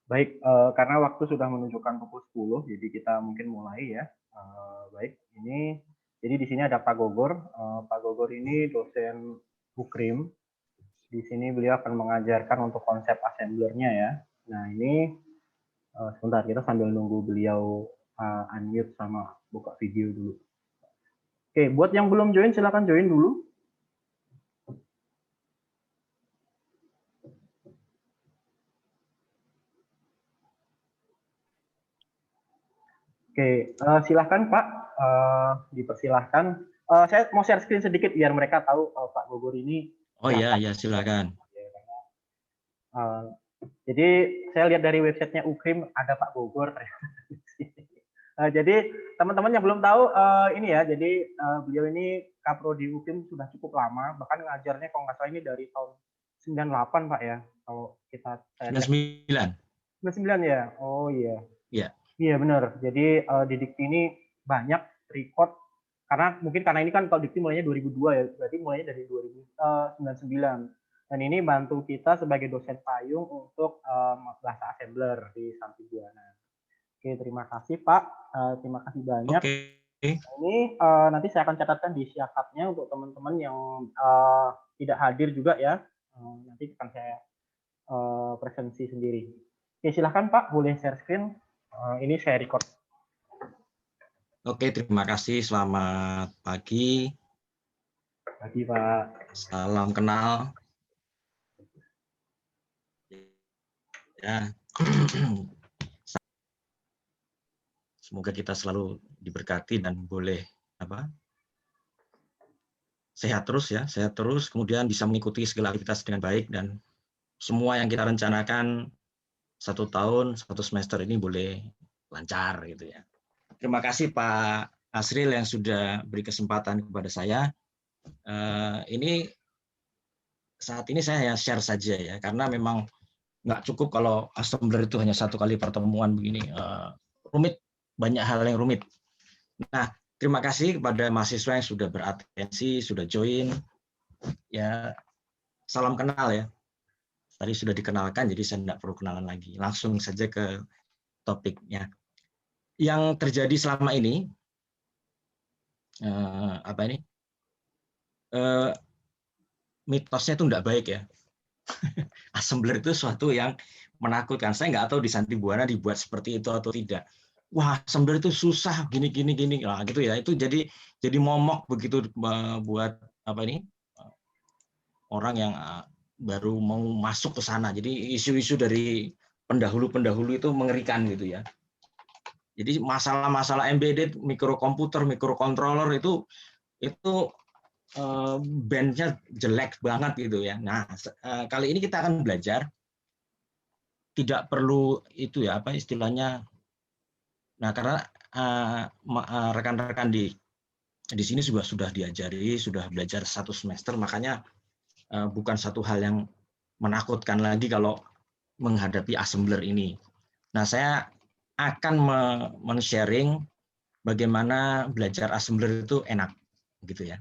Baik, karena waktu sudah menunjukkan pukul 10, jadi kita mungkin mulai ya. Baik, ini jadi di sini ada Pak Gogor. Pak Gogor ini dosen Ukrim. Di sini beliau akan mengajarkan untuk konsep assemblernya ya. Nah ini sebentar kita sambil nunggu beliau unmute sama buka video dulu. Oke, buat yang belum join silakan join dulu. Oke, silahkan Pak, dipersilahkan. Saya mau share screen sedikit biar mereka tahu Pak Gogor ini Oh siapa. iya, silakan. Jadi saya lihat dari websitenya Ukrim ada Pak Gogor. Jadi teman-teman yang belum tahu ini ya, jadi beliau ini Kaprodi Ukrim sudah cukup lama, bahkan ngajarnya kalau nggak salah ini dari tahun 98 Pak ya, kalau kita saya cek. 99. 99 ya, oh iya. Iya. Iya benar. Jadi di Dikti ini banyak record karena ini kan kalau Dikti mulainya 2002 ya, berarti mulainya dari 2099. Dan ini bantu kita sebagai dosen payung untuk bahasa assembler di Santi Buana. Oke, terima kasih Pak. Terima kasih banyak. Oke. Ini nanti saya akan catatkan di siakatnya untuk teman-teman yang tidak hadir juga ya. Nanti akan saya presensi sendiri. Oke, silahkan Pak, boleh share screen. Ini saya record. Oke, terima kasih. Selamat pagi. Pagi, Pak. Salam kenal. Ya. Semoga kita selalu diberkati dan boleh sehat terus ya, sehat terus. Kemudian bisa mengikuti segala aktivitas dengan baik dan semua yang kita rencanakan 1 tahun, 1 semester ini boleh lancar gitu ya. Terima kasih Pak Asril yang sudah beri kesempatan kepada saya. Ini saat ini saya share saja ya, karena memang nggak cukup kalau assembler itu hanya 1 kali pertemuan begini. Rumit, banyak hal yang rumit. Nah, terima kasih kepada mahasiswa yang sudah beratensi, sudah join. Ya, salam kenal ya. Tadi sudah dikenalkan, jadi saya tidak perlu kenalan lagi. Langsung saja ke topiknya. Yang terjadi selama ini, mitosnya itu tidak baik ya. Assembler itu suatu yang menakutkan. Saya nggak tahu di Santi Buana dibuat seperti itu atau tidak. Wah, assembler itu susah, gini, nah, gitu ya. Itu jadi momok begitu buat orang yang baru mau masuk ke sana. Jadi isu-isu dari pendahulu itu mengerikan gitu ya. Jadi masalah-masalah embedded, mikrokomputer, mikrocontroller itu bandnya jelek banget gitu ya. Nah, kali ini kita akan belajar tidak perlu itu ya istilahnya. Nah, karena rekan-rekan di sini juga sudah diajari, sudah belajar 1 semester, makanya bukan satu hal yang menakutkan lagi kalau menghadapi assembler ini. Nah, saya akan men-sharing bagaimana belajar assembler itu enak gitu ya.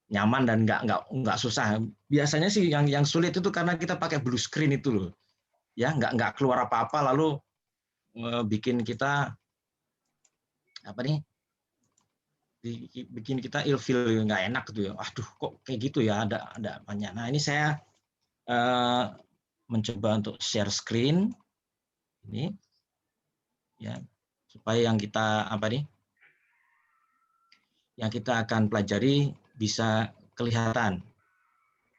Nyaman dan nggak susah. Biasanya sih yang sulit itu karena kita pakai blue screen itu loh. Ya, nggak keluar apa-apa lalu bikin kita bikin kita ilfeel, nggak enak gitu ya. Aduh, kok kayak gitu ya, ada banyak. Nah, ini saya mencoba untuk share screen ini ya, supaya yang kita yang kita akan pelajari bisa kelihatan.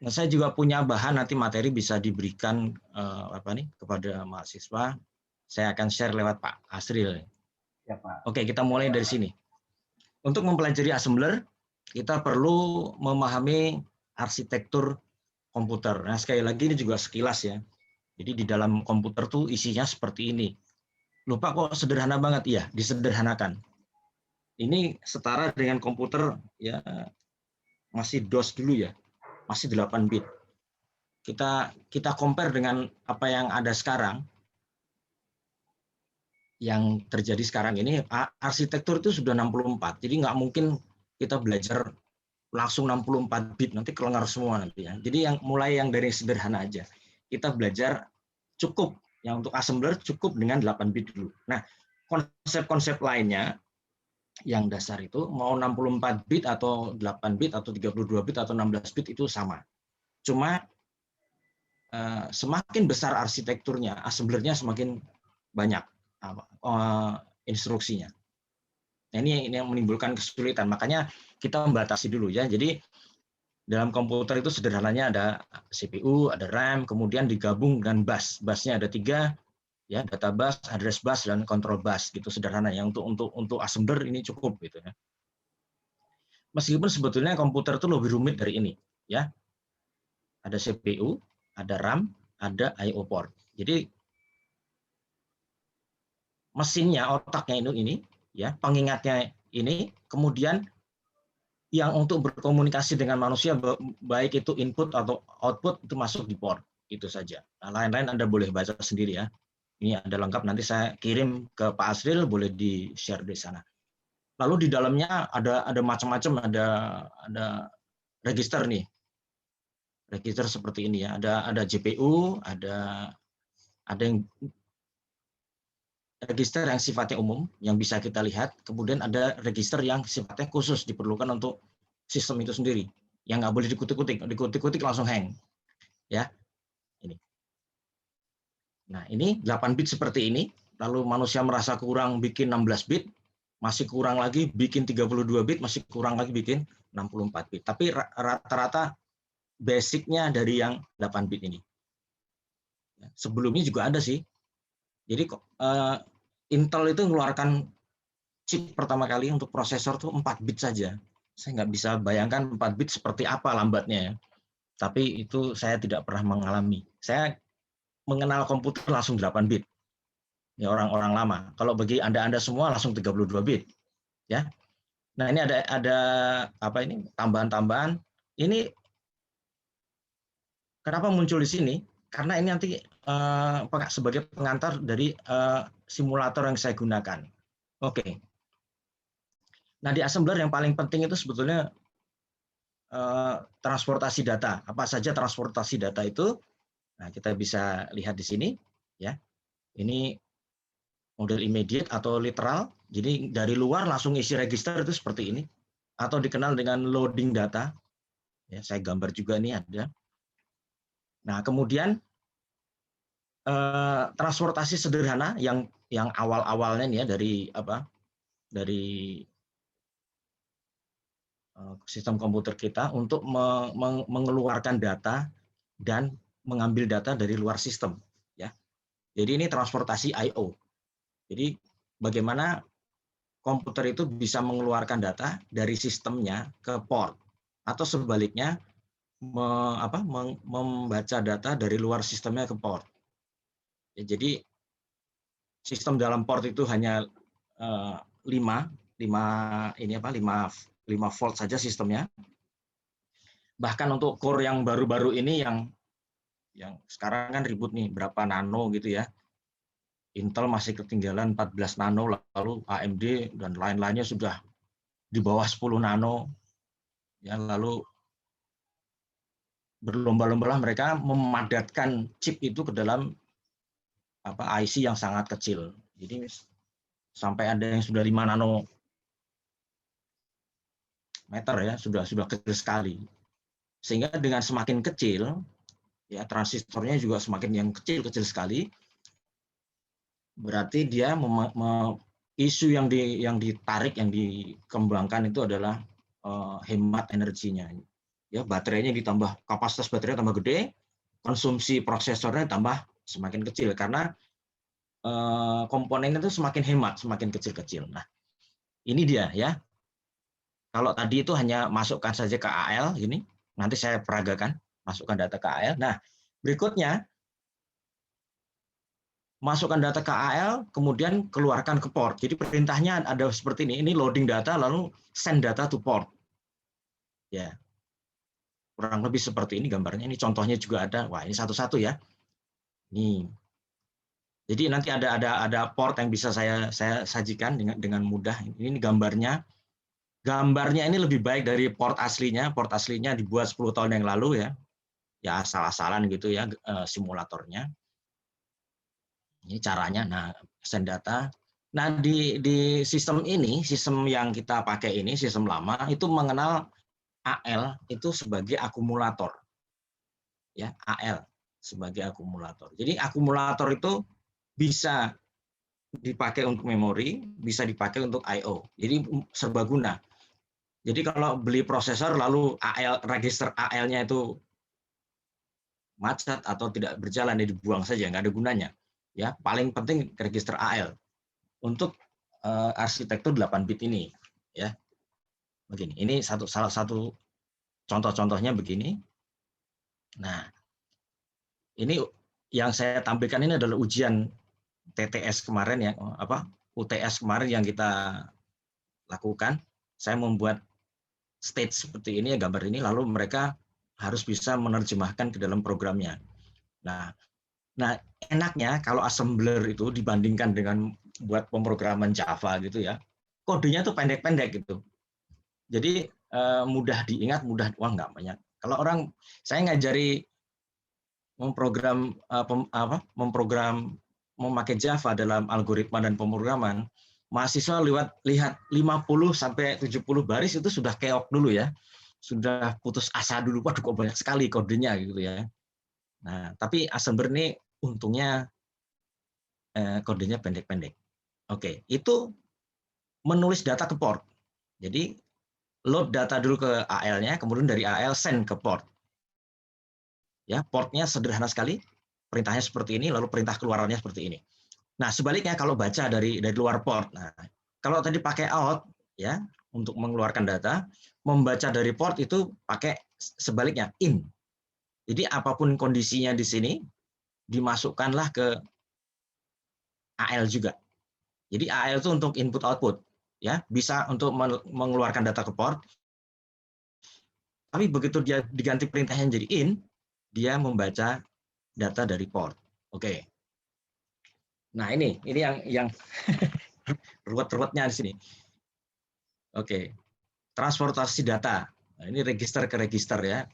Nah, saya juga punya bahan, nanti materi bisa diberikan kepada mahasiswa. Saya akan share lewat Pak Asril. Ya, Pak. Oke, kita mulai dari sini. Untuk mempelajari assembler, kita perlu memahami arsitektur komputer. Nah, sekali lagi ini juga sekilas ya. Jadi di dalam komputer tuh isinya seperti ini. Lupa kok sederhana banget, ya, disederhanakan. Ini setara dengan komputer ya masih DOS dulu ya, masih 8 bit. Kita compare dengan apa yang ada sekarang. Yang terjadi sekarang ini arsitektur itu sudah 64. Jadi nggak mungkin kita belajar langsung 64 bit, nanti kelengar semua nanti ya. Jadi mulai yang dari sederhana aja. Kita belajar cukup Yang untuk assembler cukup dengan 8 bit dulu. Nah, konsep-konsep lainnya yang dasar itu mau 64 bit atau 8 bit atau 32 bit atau 16 bit itu sama. Cuma semakin besar arsitekturnya, assemblernya semakin banyak instruksinya. Nah, ini yang menimbulkan kesulitan. Makanya kita membatasi dulu ya. Jadi dalam komputer itu sederhananya ada CPU, ada RAM, kemudian digabung dengan bus. Busnya ada 3, ya, data bus, address bus, dan control bus. Gitu sederhana ya. Untuk assembler ini cukup gitu ya. Meskipun sebetulnya komputer itu lebih rumit dari ini, ya. Ada CPU, ada RAM, ada I/O port. Jadi mesinnya, otaknya ini ya, pengingatnya ini, kemudian yang untuk berkomunikasi dengan manusia, baik itu input atau output, itu masuk di port, itu saja. Nah, lain-lain Anda boleh baca sendiri ya. Ini ada lengkap, nanti saya kirim ke Pak Asril, boleh di-share di sana. Lalu di dalamnya ada macam-macam, ada register nih. Register seperti ini ya. Ada GPU, ada yang register yang sifatnya umum yang bisa kita lihat, kemudian ada register yang sifatnya khusus diperlukan untuk sistem itu sendiri, yang nggak boleh dikutik-kutik langsung hang, ya. Ini. Nah, ini 8 bit seperti ini, lalu manusia merasa kurang bikin 16 bit, masih kurang lagi bikin 32 bit, masih kurang lagi bikin 64 bit. Tapi rata-rata basicnya dari yang 8 bit ini. Sebelumnya juga ada sih. Jadi Intel itu mengeluarkan chip pertama kali untuk prosesor tuh 4 bit saja. Saya nggak bisa bayangkan 4 bit seperti apa lambatnya ya. Tapi itu saya tidak pernah mengalami. Saya mengenal komputer langsung 8 bit. Ya, orang-orang lama. Kalau bagi Anda semua langsung 32 bit. Ya. Nah, ini ada apa ini? Tambahan-tambahan. Ini kenapa muncul di sini? Karena ini nanti sebagai pengantar dari simulator yang saya gunakan. Oke. Nah, di assembler yang paling penting itu sebetulnya transportasi data. Apa saja transportasi data itu? Nah, kita bisa lihat di sini, ya. Ini model immediate atau literal. Jadi dari luar langsung isi register itu seperti ini, atau dikenal dengan loading data. Ya, saya gambar juga nih ada. Nah, kemudian transportasi sederhana yang awal-awalnya nih ya dari sistem komputer kita untuk mengeluarkan data dan mengambil data dari luar sistem, ya. Jadi ini transportasi I/O. Jadi bagaimana komputer itu bisa mengeluarkan data dari sistemnya ke port, atau sebaliknya membaca data dari luar sistemnya ke port. Ya, jadi sistem dalam port itu hanya 5 volt saja sistemnya. Bahkan untuk core yang baru-baru ini yang sekarang kan ribut nih berapa nano gitu ya. Intel masih ketinggalan 14 nano, lalu AMD dan lain-lainnya sudah di bawah 10 nano. Ya, lalu berlomba-lomba mereka memadatkan chip itu ke dalam IC yang sangat kecil. Jadi sampai ada yang sudah 5 nanometer ya, sudah kecil sekali. Sehingga dengan semakin kecil, ya transistornya juga semakin yang kecil-kecil sekali. Berarti dia isu yang ditarik, yang dikembangkan itu adalah hemat energinya. Ya, baterainya ditambah, kapasitas baterainya tambah gede, konsumsi prosesornya tambah semakin kecil karena komponen itu semakin hemat, semakin kecil-kecil. Nah, ini dia ya. Kalau tadi itu hanya masukkan saja ke AL, ini nanti saya peragakan, masukkan data ke AL. Nah, berikutnya masukkan data ke AL, kemudian keluarkan ke port. Jadi perintahnya ada seperti ini loading data, lalu send data to port. Ya, kurang lebih seperti ini gambarnya. Ini contohnya juga ada. Wah, ini satu-satu ya. Nih. Jadi nanti ada port yang bisa saya sajikan dengan mudah. Ini gambarnya. Gambarnya ini lebih baik dari port aslinya. Port aslinya dibuat 10 tahun yang lalu ya. Ya asal-asalan gitu ya simulatornya. Ini caranya. Nah, send data. Nah, di sistem ini, sistem yang kita pakai ini, sistem lama itu mengenal AL itu sebagai akumulator. Ya, AL sebagai akumulator. Jadi akumulator itu bisa dipakai untuk memori, bisa dipakai untuk I/O. Jadi serbaguna. Jadi kalau beli prosesor lalu AL register AL-nya itu macet atau tidak berjalan, ya dibuang saja, nggak ada gunanya. Ya, paling penting register AL untuk arsitektur 8 bit ini. Ya, begini. Ini salah satu contoh-contohnya begini. Nah, ini yang saya tampilkan ini adalah ujian TTS kemarin ya, UTS kemarin yang kita lakukan. Saya membuat stage seperti ini ya, gambar ini, lalu mereka harus bisa menerjemahkan ke dalam programnya. Nah, enaknya kalau assembler itu dibandingkan dengan buat pemrograman Java gitu ya, kodenya tuh pendek-pendek gitu. Jadi mudah diingat, wah nggak banyak. Kalau orang, saya ngajari memprogram memakai Java dalam algoritma dan pemrograman, mahasiswa lihat 50 sampai 70 baris itu sudah keok dulu ya. Sudah putus asa dulu, waduh kok banyak sekali kodenya gitu ya. Nah, tapi assembler ini untungnya kodenya pendek-pendek. Oke, itu menulis data ke port. Jadi load data dulu ke AL-nya, kemudian dari AL send ke port. Ya, portnya sederhana sekali, perintahnya seperti ini, lalu perintah keluarannya seperti ini. Nah, sebaliknya kalau baca dari luar port, nah kalau tadi pakai out ya untuk mengeluarkan data, membaca dari port itu pakai sebaliknya in. Jadi apapun kondisinya di sini dimasukkanlah ke AL juga. Jadi AL itu untuk input output ya, bisa untuk mengeluarkan data ke port. Tapi begitu dia diganti perintahnya jadi in, dia membaca data dari port. Oke. Nah, ini yang ruwet-ruwetnya di sini. Oke. Transportasi data. Nah, ini register ke register ya.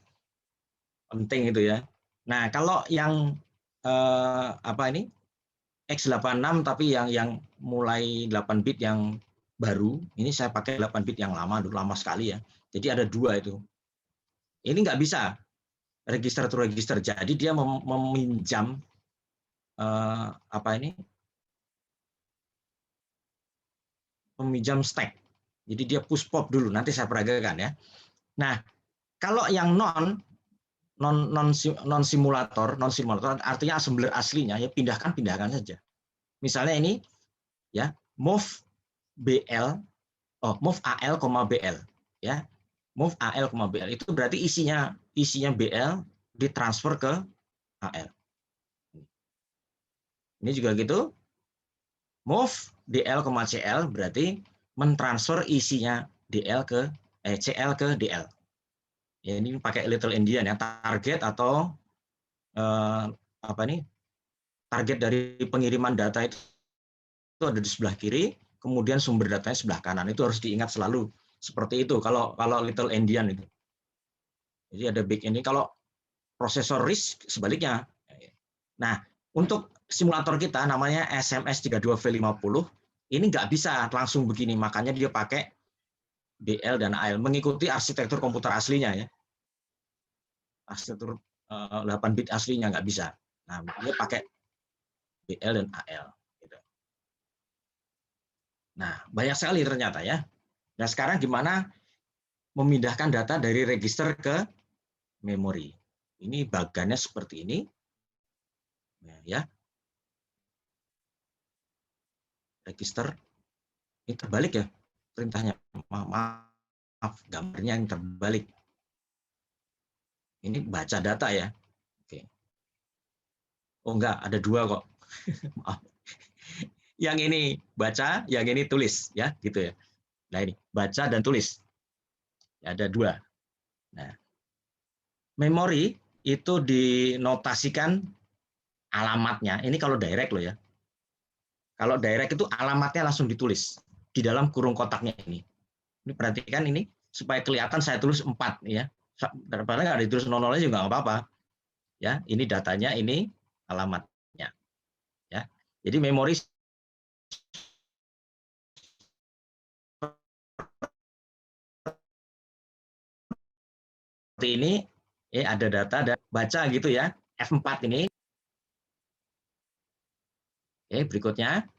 Penting itu ya. Nah, kalau yang X86 tapi yang mulai 8 bit yang baru, ini saya pakai 8 bit yang lama, dulu lama sekali ya. Jadi ada 2 itu. Ini nggak bisa register to register. Jadi dia meminjam meminjam stack. Jadi dia push pop dulu, nanti saya peragakan ya. Nah, kalau yang non simulator artinya assembler aslinya ya pindahkan saja. Misalnya ini ya, move AL, BL ya. Move AL, BL itu berarti isinya BL ditransfer ke AL. Ini juga gitu. Move DL, CL berarti mentransfer isinya CL ke DL. Ya, ini pakai Little Endian ya, target atau target dari pengiriman data itu ada di sebelah kiri, kemudian sumber datanya sebelah kanan. Itu harus diingat selalu seperti itu kalau Little Endian itu. Jadi ada big ini, kalau prosesor RISC sebaliknya. Nah, untuk simulator kita namanya SMS32V50, ini nggak bisa langsung begini, makanya dia pakai BL dan AL, mengikuti arsitektur komputer aslinya ya. Arsitektur 8 bit aslinya nggak bisa. Nah, dia pakai BL dan AL. Gitu. Nah, banyak sekali ternyata ya. Nah, sekarang gimana memindahkan data dari register ke memori? Ini bagannya seperti ini. Ya. Register ini terbalik ya perintahnya. Maaf, gambarnya yang terbalik. Ini baca data ya. Oke. Oh enggak, ada 2 kok. Maaf. Yang ini baca, yang ini tulis ya, gitu ya. Nah, ini baca dan tulis. Ya, ada 2. Nah, memori itu dinotasikan alamatnya. Ini kalau direct loh ya. Kalau direct itu alamatnya langsung ditulis di dalam kurung kotaknya ini. Ini perhatikan ini supaya kelihatan saya tulis 4 ya. Daripada nggak ditulis 00 juga nggak apa-apa. Ya, ini datanya, ini alamatnya. Ya. Jadi memori seperti ini, ada data dan baca gitu ya, F4 ini. Berikutnya.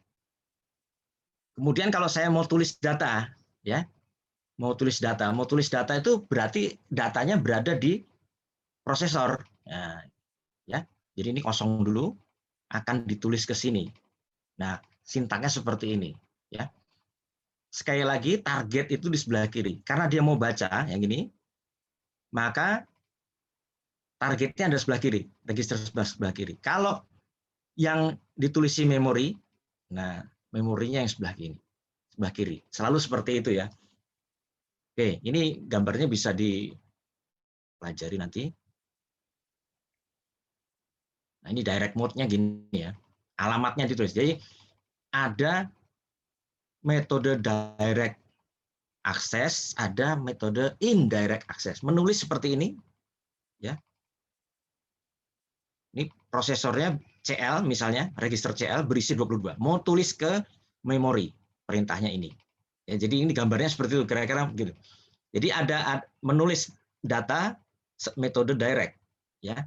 Kemudian kalau saya mau tulis data, ya, mau tulis data itu berarti datanya berada di prosesor. Nah, ya, jadi ini kosong dulu, akan ditulis ke sini. Nah, sintaknya seperti ini, ya. Sekali lagi target itu di sebelah kiri, karena dia mau baca yang ini, maka targetnya ada sebelah kiri, register sebelah kiri. Kalau yang ditulisi memori, nah memorinya yang sebelah kiri, selalu seperti itu ya. Oke, ini gambarnya bisa dipelajari nanti. Nah, ini direct mode-nya gini ya, alamatnya ditulis. Jadi ada metode direct access, ada metode indirect access. Menulis seperti ini, ya. Ini prosesornya CL misalnya, register CL berisi 22. Mau tulis ke memori, perintahnya ini. Ya, jadi ini gambarnya seperti itu, kira-kira gitu. Jadi ada menulis data metode direct, ya.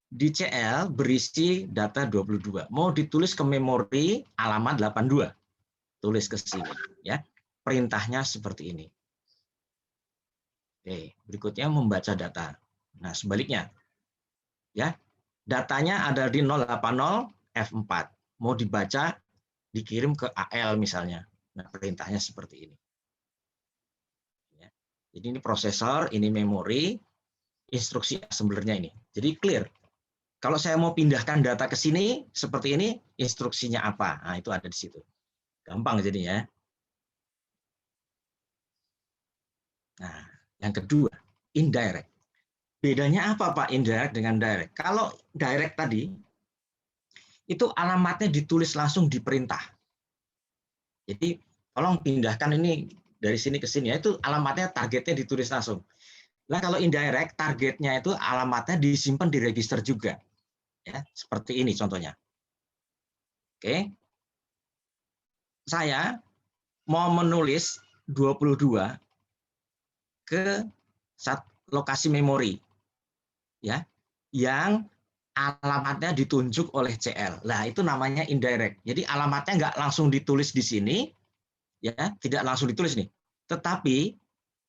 Di CL berisi data 22. Mau ditulis ke memori alamat 82. Tulis ke sini, ya. Perintahnya seperti ini. Oke, berikutnya membaca data. Nah, sebaliknya. Ya. Datanya ada di 080 F4. Mau dibaca, dikirim ke AL misalnya. Nah, perintahnya seperti ini. Ya. Jadi ini prosesor, ini memori, instruksi assemblernya ini. Jadi clear. Kalau saya mau pindahkan data ke sini, seperti ini, instruksinya apa? Nah, itu ada di situ. Gampang jadinya. Nah, yang kedua, indirect. Bedanya apa Pak indirect dengan direct? Kalau direct tadi, itu alamatnya ditulis langsung di perintah. Jadi, tolong pindahkan ini dari sini ke sini. Itu alamatnya, targetnya ditulis langsung. Nah, kalau indirect, targetnya itu alamatnya disimpan di register juga. Ya, seperti ini contohnya. Oke. Saya mau menulis 22 ke lokasi memori, ya, yang alamatnya ditunjuk oleh CL. Nah, itu namanya indirect. Jadi alamatnya nggak langsung ditulis di sini, ya, tidak langsung ditulis nih, tetapi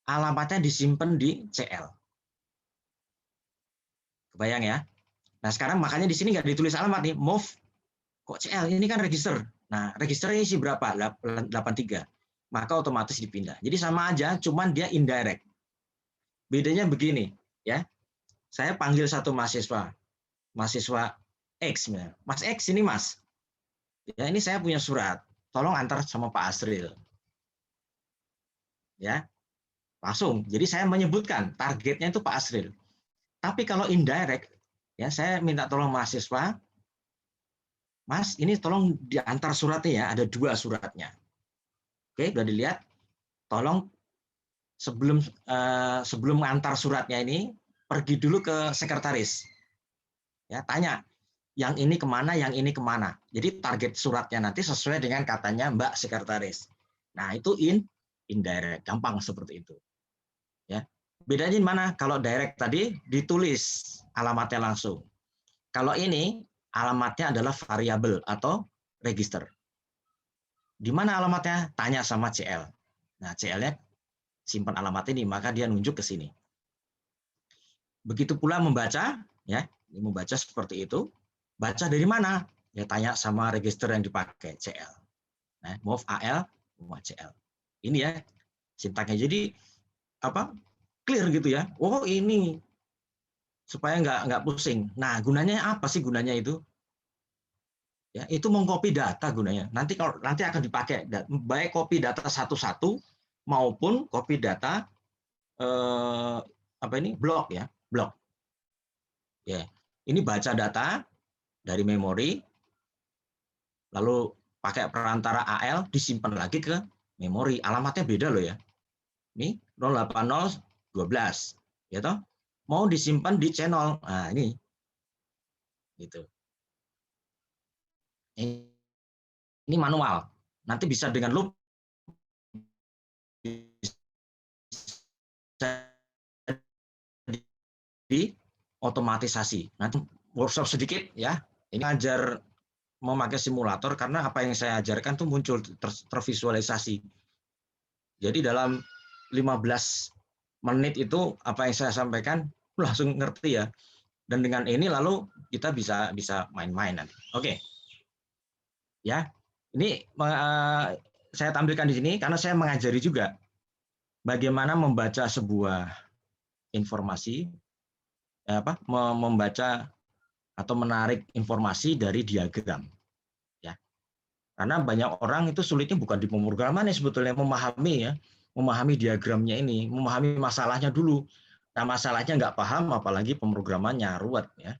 alamatnya disimpan di CL. Kebayang ya? Nah, sekarang makanya di sini nggak ditulis alamat nih, move kok CL, ini kan register. Nah, registernya isi berapa? 83. Maka otomatis dipindah. Jadi sama aja, cuman dia indirect. Bedanya begini, ya. Saya panggil satu mahasiswa X, Mas X ini Mas. Ya, ini saya punya surat. Tolong antar sama Pak Asril. Ya, langsung. Jadi saya menyebutkan targetnya itu Pak Asril. Tapi kalau indirect, ya saya minta tolong mahasiswa, Mas, ini tolong diantar suratnya ya, ada 2 suratnya. Oke, sudah dilihat. Tolong sebelum mengantar suratnya ini, pergi dulu ke sekretaris. Ya, tanya, yang ini kemana, yang ini kemana. Jadi target suratnya nanti sesuai dengan katanya Mbak Sekretaris. Nah, itu indirect, gampang seperti itu. Ya. Bedanya di mana? Kalau direct tadi ditulis alamatnya langsung. Kalau ini alamatnya adalah variabel atau register. Di mana alamatnya? Tanya sama CL. Nah, CL-nya simpan alamat ini, maka dia nunjuk ke sini. Begitu pula membaca, ya, membaca seperti itu. Baca dari mana? Ya tanya sama register yang dipakai, CL. Nah, move AL, move CL. Ini ya sintaknya. Jadi apa? Clear gitu ya. Oh, ini supaya nggak pusing. Nah, gunanya apa sih gunanya itu? Ya, itu mengcopy data gunanya. Nanti akan dipakai baik copy data satu-satu maupun copy data blok ya, blok. Ya, ini baca data dari memori, lalu pakai perantara AL disimpan lagi ke memori. Alamatnya beda loh ya. Ini 08012, ya toh? Mau disimpan di channel. Nah, ini. Gitu. Ini manual. Nanti bisa dengan loop di otomatisasi. Nanti workshop sedikit ya. Ini ajar memakai simulator karena apa yang saya ajarkan tuh muncul tervisualisasi. Jadi dalam 15 menit itu apa yang saya sampaikan langsung ngerti ya. Dan dengan ini lalu kita bisa main-main nanti. Oke. Ya. Ini saya tampilkan di sini karena saya mengajari juga bagaimana membaca sebuah informasi, membaca atau menarik informasi dari diagram. Ya. Karena banyak orang itu sulitnya bukan di pemrograman ya sebetulnya memahami diagramnya ini, memahami masalahnya dulu. Nah, masalahnya nggak paham, apalagi pemrogramannya ruwet ya.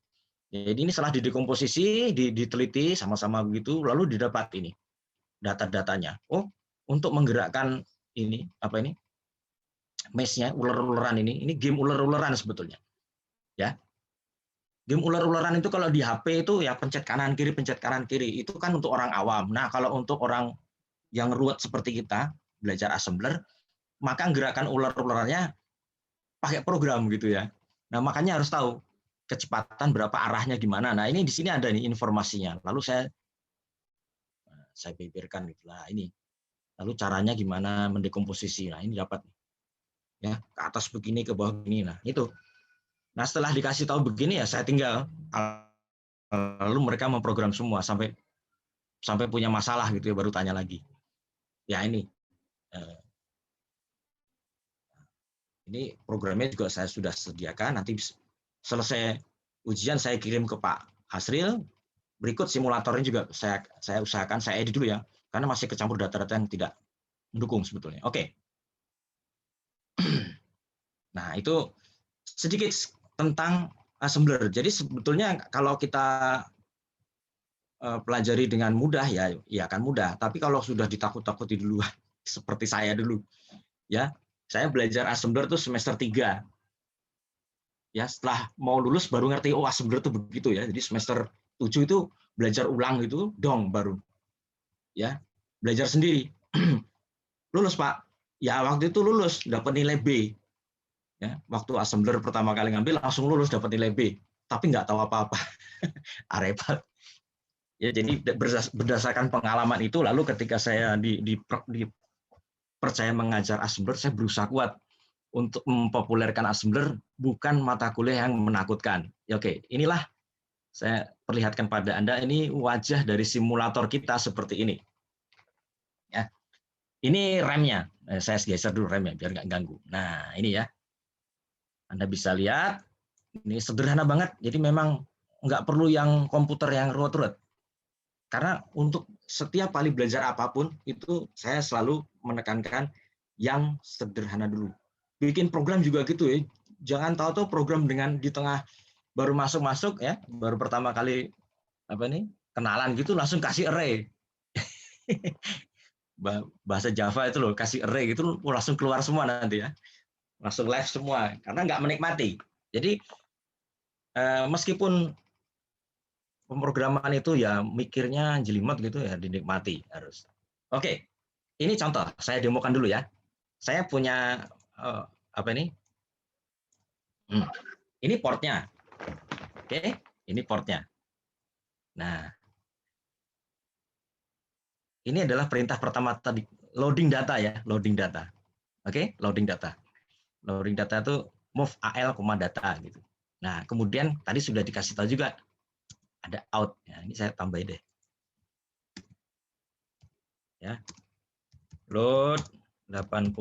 Jadi ini setelah didekomposisi, diteliti sama-sama begitu, lalu didapat ini data-datanya. Oh, untuk menggerakkan ini mesh-nya, ular-ularan ini game ular-ularan sebetulnya. Ya. Game ular-ularan itu kalau di HP itu ya pencet kanan kiri, itu kan untuk orang awam. Nah, kalau untuk orang yang ruwet seperti kita, belajar assembler, maka gerakan ular-ularannya pakai program gitu ya. Nah, makanya harus tahu kecepatan berapa arahnya gimana. Nah, ini di sini ada nih informasinya. Lalu saya bibirkan gitu lah ini. Lalu caranya gimana mendekomposisi. Nah, ini dapat ya, ke atas begini, ke bawah begini. Nah, itu. Nah, setelah dikasih tahu begini ya saya tinggal lalu mereka memprogram semua sampai punya masalah gitu ya baru tanya lagi. Ya ini programnya juga saya sudah sediakan, nanti selesai ujian saya kirim ke Pak Hasril, berikut simulatornya juga saya usahakan saya edit dulu ya, karena masih kecampur data-data yang tidak mendukung sebetulnya. Oke. Nah, itu sedikit tentang assembler. Jadi sebetulnya kalau kita pelajari dengan mudah ya akan mudah, tapi kalau sudah ditakut-takuti dulu seperti saya dulu ya, saya belajar assembler tuh semester 3. Ya, setelah mau lulus baru ngerti oh assembler itu begitu ya. Jadi semester 7 itu belajar ulang gitu dong baru. Ya, belajar sendiri. Lulus, Pak. Ya, waktu itu lulus dapat nilai B. Ya, waktu assembler pertama kali ngambil langsung lulus dapat nilai B. Tapi nggak tahu apa-apa. Repot. Ya, jadi berdasarkan pengalaman itu lalu ketika saya dipercaya mengajar assembler, saya berusaha kuat untuk mempopulerkan assembler, bukan mata kuliah yang menakutkan. Ya, oke, inilah saya perlihatkan pada Anda ini wajah dari simulator kita seperti ini. Ya, ini remnya. Saya geser dulu remnya biar nggak ganggu. Nah, ini ya. Anda bisa lihat, ini sederhana banget. Jadi memang nggak perlu yang komputer yang ruwet-ruwet. Karena untuk setiap kali belajar apapun, itu saya selalu menekankan yang sederhana dulu. Bikin program juga gitu ya. Jangan tahu-tahu program dengan di tengah baru masuk ya, baru pertama kali kenalan gitu langsung kasih array. Bahasa Java itu loh, kasih array gitu langsung keluar semua nanti ya. Langsung live semua karena nggak menikmati. Jadi meskipun pemrograman itu ya mikirnya jelimet gitu ya dinikmati harus. Oke. Ini contoh, saya demokan dulu ya. Saya punya ini portnya. Oke, ini portnya. Nah, ini adalah perintah pertama tadi, loading data ya, loading data. Oke, loading data. Loading data itu move AL, data gitu. Nah, kemudian tadi sudah dikasih tahu juga ada out. Ya, ini saya tambahin deh. Ya. Load 80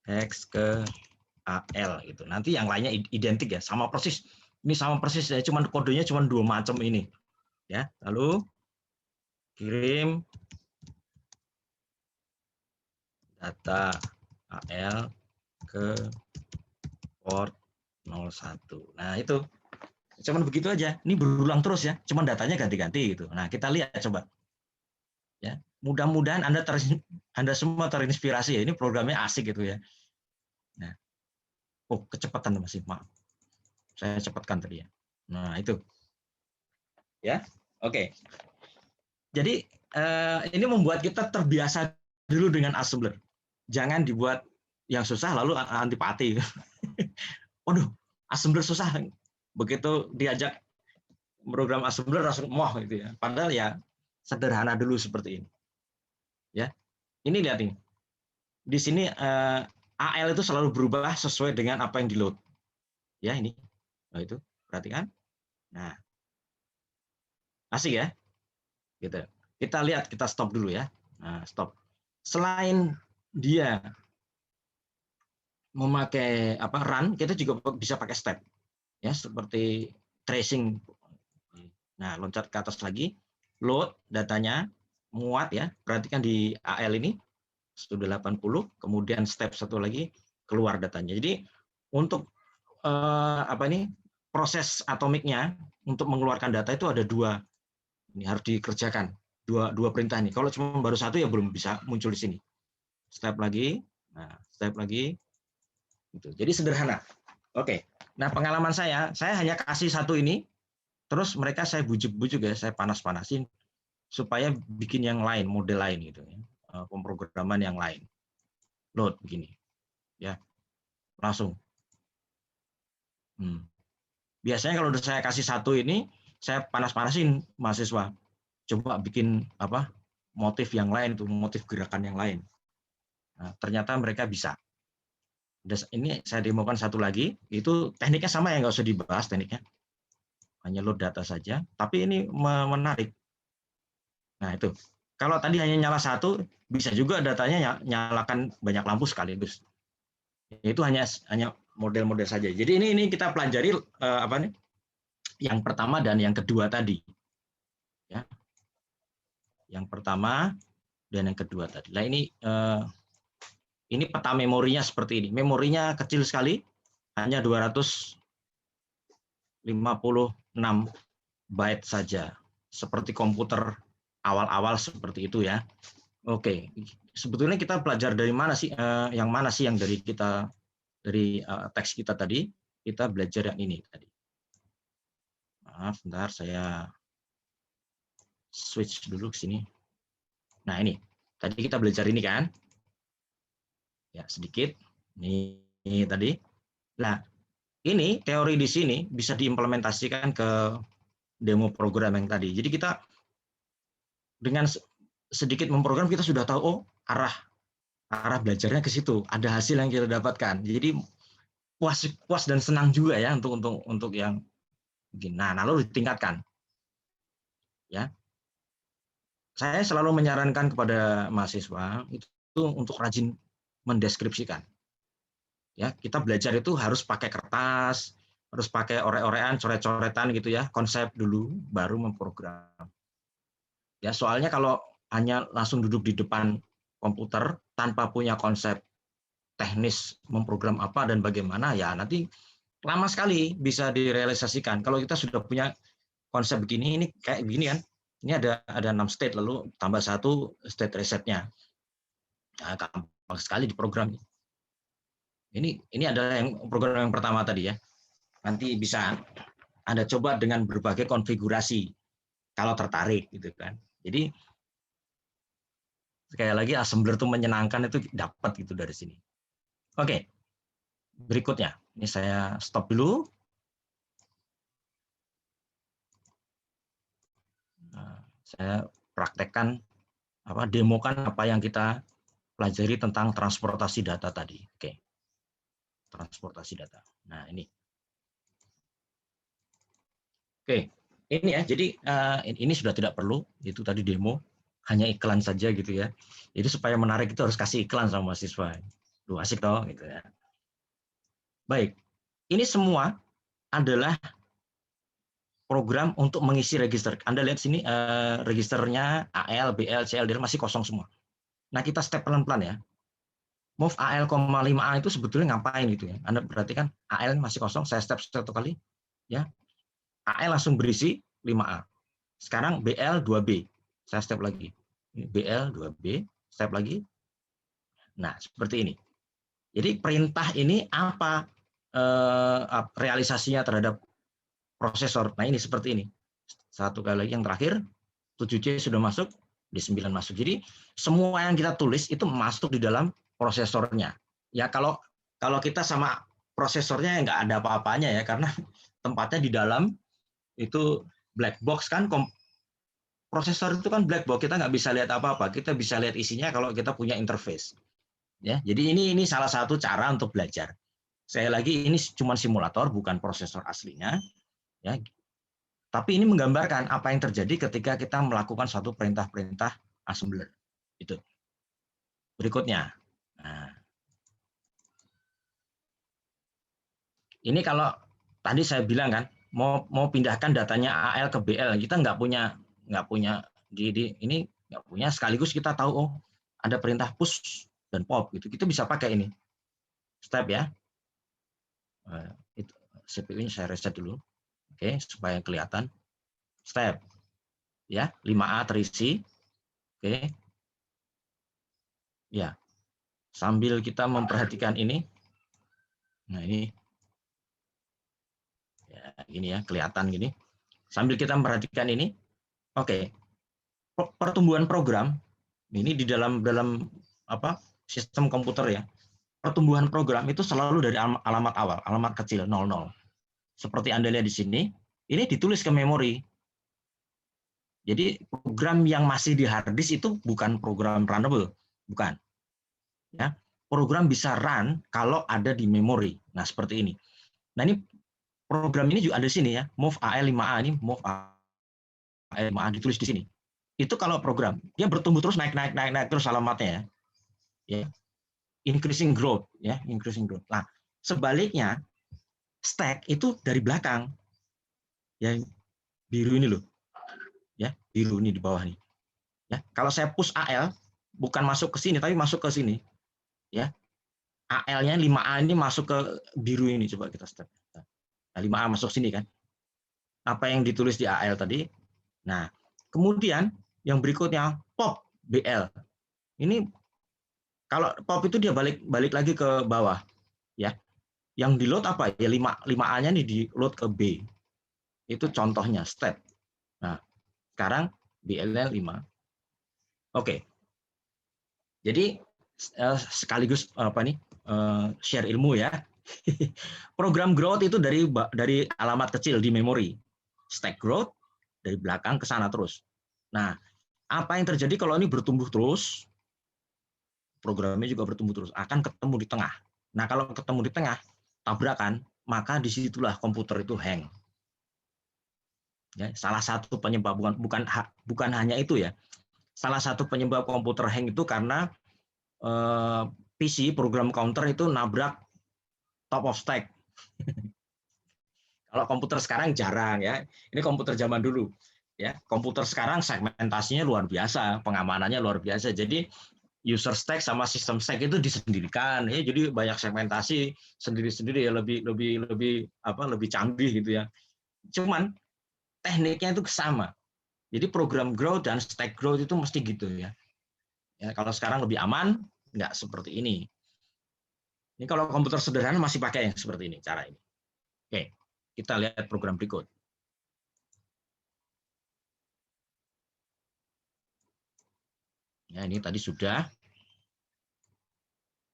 hex ke AL gitu. Nanti yang lainnya identik ya, sama persis. Ini sama persis ya, cuman kodenya cuma 2 macam ini. Ya, lalu kirim data AL ke port 01. Nah, itu cuman begitu aja. Ini berulang terus ya, cuman datanya ganti-ganti gitu. Nah, kita lihat coba. Ya, mudah-mudahan Anda semua terinspirasi ya. Ini programnya asik gitu ya. Nah, oh kecepatan masih, maaf. Saya cepatkan tadi ya. Nah, itu. Ya. Oke. Jadi ini membuat kita terbiasa dulu dengan assembler. Jangan dibuat yang susah lalu antipati. Waduh, assembler susah. Begitu diajak program assembler langsung moh gitu ya. Padahal ya sederhana dulu seperti ini. Ya. Ini lihat ini. Di sini AL itu selalu berubah sesuai dengan apa yang di-load. Ya, ini. Nah, itu perhatikan. Nah. Asik ya? Gitu. Kita lihat, kita stop dulu ya. Nah, stop. Selain dia memakai run, kita juga bisa pakai step. Ya, seperti tracing. Nah, loncat ke atas lagi, load datanya, muat ya. Perhatikan di AL ini sudah 80, kemudian step satu lagi keluar datanya. Jadi untuk proses atomiknya untuk mengeluarkan data itu ada dua. Ini harus dikerjakan dua perintah ini. Kalau cuma baru satu ya belum bisa muncul di sini. Step lagi, nah step lagi. Gitu. Jadi sederhana. Oke. Nah pengalaman saya hanya kasih satu ini, terus mereka saya bujuk-bujuk ya, saya panas-panasin supaya bikin yang lain, model lain gitu ya, pemrograman yang lain. Load begini, ya langsung. Biasanya kalau udah saya kasih satu ini, saya panas-panasin mahasiswa. Coba bikin motif yang lain, tuh motif gerakan yang lain. Nah, ternyata mereka bisa. Ini saya demokan satu lagi, itu tekniknya sama ya, nggak usah dibahas tekniknya. Hanya load data saja, tapi ini menarik. Nah itu, kalau tadi hanya nyala satu, bisa juga datanya nyalakan banyak lampu sekaligus. Itu hanya model-model saja. Jadi ini kita pelajari yang pertama dan yang kedua tadi. Ya. Yang pertama dan yang kedua tadi. Nah ini peta memorinya seperti ini. Memorinya kecil sekali, hanya 256 byte saja. Seperti komputer awal-awal seperti itu ya. Oke, sebetulnya kita belajar dari mana sih? Yang mana sih yang dari teks kita tadi? Kita belajar yang ini tadi. Maaf, sebentar saya switch dulu ke sini. Nah ini, tadi kita belajar ini kan? Ya sedikit. Ini tadi. Nah ini teori di sini bisa diimplementasikan ke demo program yang tadi. Jadi kita dengan sedikit memprogram kita sudah tahu arah belajarnya ke situ. Ada hasil yang kita dapatkan. Jadi puas dan senang juga ya untuk yang begini. Nah, lalu ditingkatkan. Ya. Saya selalu menyarankan kepada mahasiswa itu untuk rajin mendeskripsikan. Ya, kita belajar itu harus pakai kertas, harus pakai orek-orekan, coret-coretan gitu ya, konsep dulu baru memprogram. Ya, soalnya kalau hanya langsung duduk di depan komputer tanpa punya konsep teknis memprogram apa dan bagaimana, ya nanti lama sekali bisa direalisasikan. Kalau kita sudah punya konsep begini, ini kayak begini kan, ini ada 6 state, lalu tambah satu state resetnya. Nah, gampang sekali diprogram. Ini adalah program yang pertama tadi ya. Nanti bisa Anda coba dengan berbagai konfigurasi kalau tertarik gitu kan. Jadi sekali lagi assembler itu menyenangkan, itu dapat gitu dari sini. Oke. Berikutnya. Ini saya stop dulu. Nah, saya praktekkan demokan apa yang kita pelajari tentang transportasi data tadi. Oke. Transportasi data. Nah, ini. Oke, ini ya. Jadi ini sudah tidak perlu, itu tadi demo, hanya iklan saja gitu ya. Jadi supaya menarik itu harus kasih iklan sama mahasiswa. Duh, asik toh gitu ya. Baik. Ini semua adalah program untuk mengisi register. Anda lihat sini registernya AL, BL, CL, DR masih kosong semua. Nah, kita step pelan-pelan ya. Move AL, 5A itu sebetulnya ngapain gitu ya. Anda perhatikan AL masih kosong, saya step satu kali ya. AL langsung berisi 5A. Sekarang BL 2B. Saya step lagi. BL 2B, step lagi. Nah, seperti ini. Jadi perintah ini apa realisasinya terhadap prosesor. Nah, ini seperti ini. Satu kali lagi yang terakhir, 7C sudah masuk. D9 masuk. Jadi semua yang kita tulis itu masuk di dalam prosesornya. Ya kalau kita sama prosesornya nggak ada apa-apanya ya, karena tempatnya di dalam itu black box kan. Prosesor itu kan black box, kita nggak bisa lihat apa-apa. Kita bisa lihat isinya kalau kita punya interface. Ya, jadi ini salah satu cara untuk belajar. Saya lagi ini cuma simulator, bukan prosesor aslinya. Ya, tapi ini menggambarkan apa yang terjadi ketika kita melakukan satu perintah-perintah assembler. Itu. Berikutnya. Nah, ini kalau tadi saya bilang kan, mau pindahkan datanya AL ke BL, kita nggak punya ini nggak punya, sekaligus kita tahu oh ada perintah push dan pop gitu. Kita bisa pakai ini step ya. Itu CPU-nya saya reset dulu. Oke, supaya kelihatan. Step ya, 5A terisi. Oke, ya, sambil kita memperhatikan ini, nah ini ya, gini ya, kelihatan gini, sambil kita memperhatikan ini. Oke, pertumbuhan program ini di dalam apa sistem komputer ya, pertumbuhan program itu selalu dari alamat awal, alamat kecil 00. Seperti Anda lihat di sini, ini ditulis ke memori. Jadi program yang masih di hard disk itu bukan program runnable, bukan. Ya, program bisa run kalau ada di memori. Nah, seperti ini. Nah, ini program ini juga ada di sini ya, move AL5A ini, move AL5A ditulis di sini. Itu kalau program, dia bertumbuh terus naik terus alamatnya ya. Increasing growth ya, increasing growth. Nah, sebaliknya stack itu dari belakang. Yang biru ini loh. Ya, biru ini di bawah nih. Ya, kalau saya push AL bukan masuk ke sini tapi masuk ke sini. Ya. AL-nya 5A ini masuk ke biru ini, coba kita step. Nah, 5A masuk sini kan. Apa yang ditulis di AL tadi. Nah, kemudian yang berikutnya pop BL. Ini kalau pop itu dia balik lagi ke bawah, ya. Yang di load apa? Ya 5A-nya nih di load ke B. Itu contohnya step. Nah, sekarang BL-nya 5. Oke. Jadi sekaligus apa nih? Share ilmu ya. Program growth itu dari alamat kecil di memori. Stack growth dari belakang ke sana terus. Nah, apa yang terjadi kalau ini bertumbuh terus? Programnya juga bertumbuh terus, akan ketemu di tengah. Nah, kalau ketemu di tengah, tabrakan, maka disitulah komputer itu hang. Ya, salah satu penyebab bukan hanya itu ya. Salah satu penyebab komputer hang itu karena PC program counter itu nabrak top of stack. Kalau komputer sekarang jarang ya. Ini komputer zaman dulu. Ya, komputer sekarang segmentasinya luar biasa, pengamanannya luar biasa. Jadi user stack sama sistem stack itu disendirikan ya. Jadi banyak segmentasi sendiri-sendiri ya, lebih canggih gitu ya. Cuman tekniknya itu sama. Jadi program growth dan stack growth itu mesti gitu ya. Ya, kalau sekarang lebih aman, nggak seperti ini. Ini kalau komputer sederhana masih pakai yang seperti ini, cara ini. Oke, kita lihat program berikut. Ya, ini tadi sudah.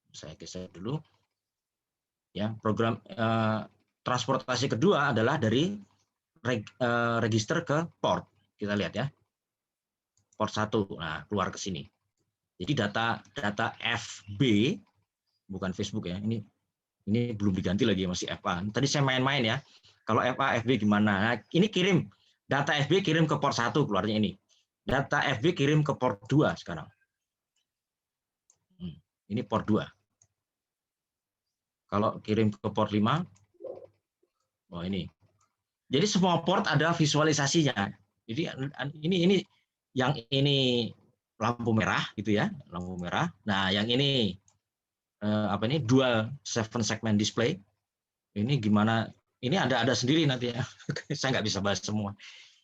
Saya geser dulu. Ya, program transportasi kedua adalah dari register ke port. Kita lihat ya. Port 1. Nah, keluar ke sini. Jadi data FB bukan Facebook ya. Ini belum diganti lagi, masih FA. Tadi saya main-main ya. Kalau FA FB gimana? Nah, ini kirim data FB kirim ke port 1, keluarnya ini. Data FB kirim ke port 2 sekarang. Ini port 2. Kalau kirim ke port 5, oh ini. Jadi semua port ada visualisasinya. Jadi ini yang ini lampu merah gitu ya, lampu merah. Nah, yang ini dual 7 segment display. Ini gimana? Ini ada sendiri nanti ya. Saya nggak bisa bahas semua.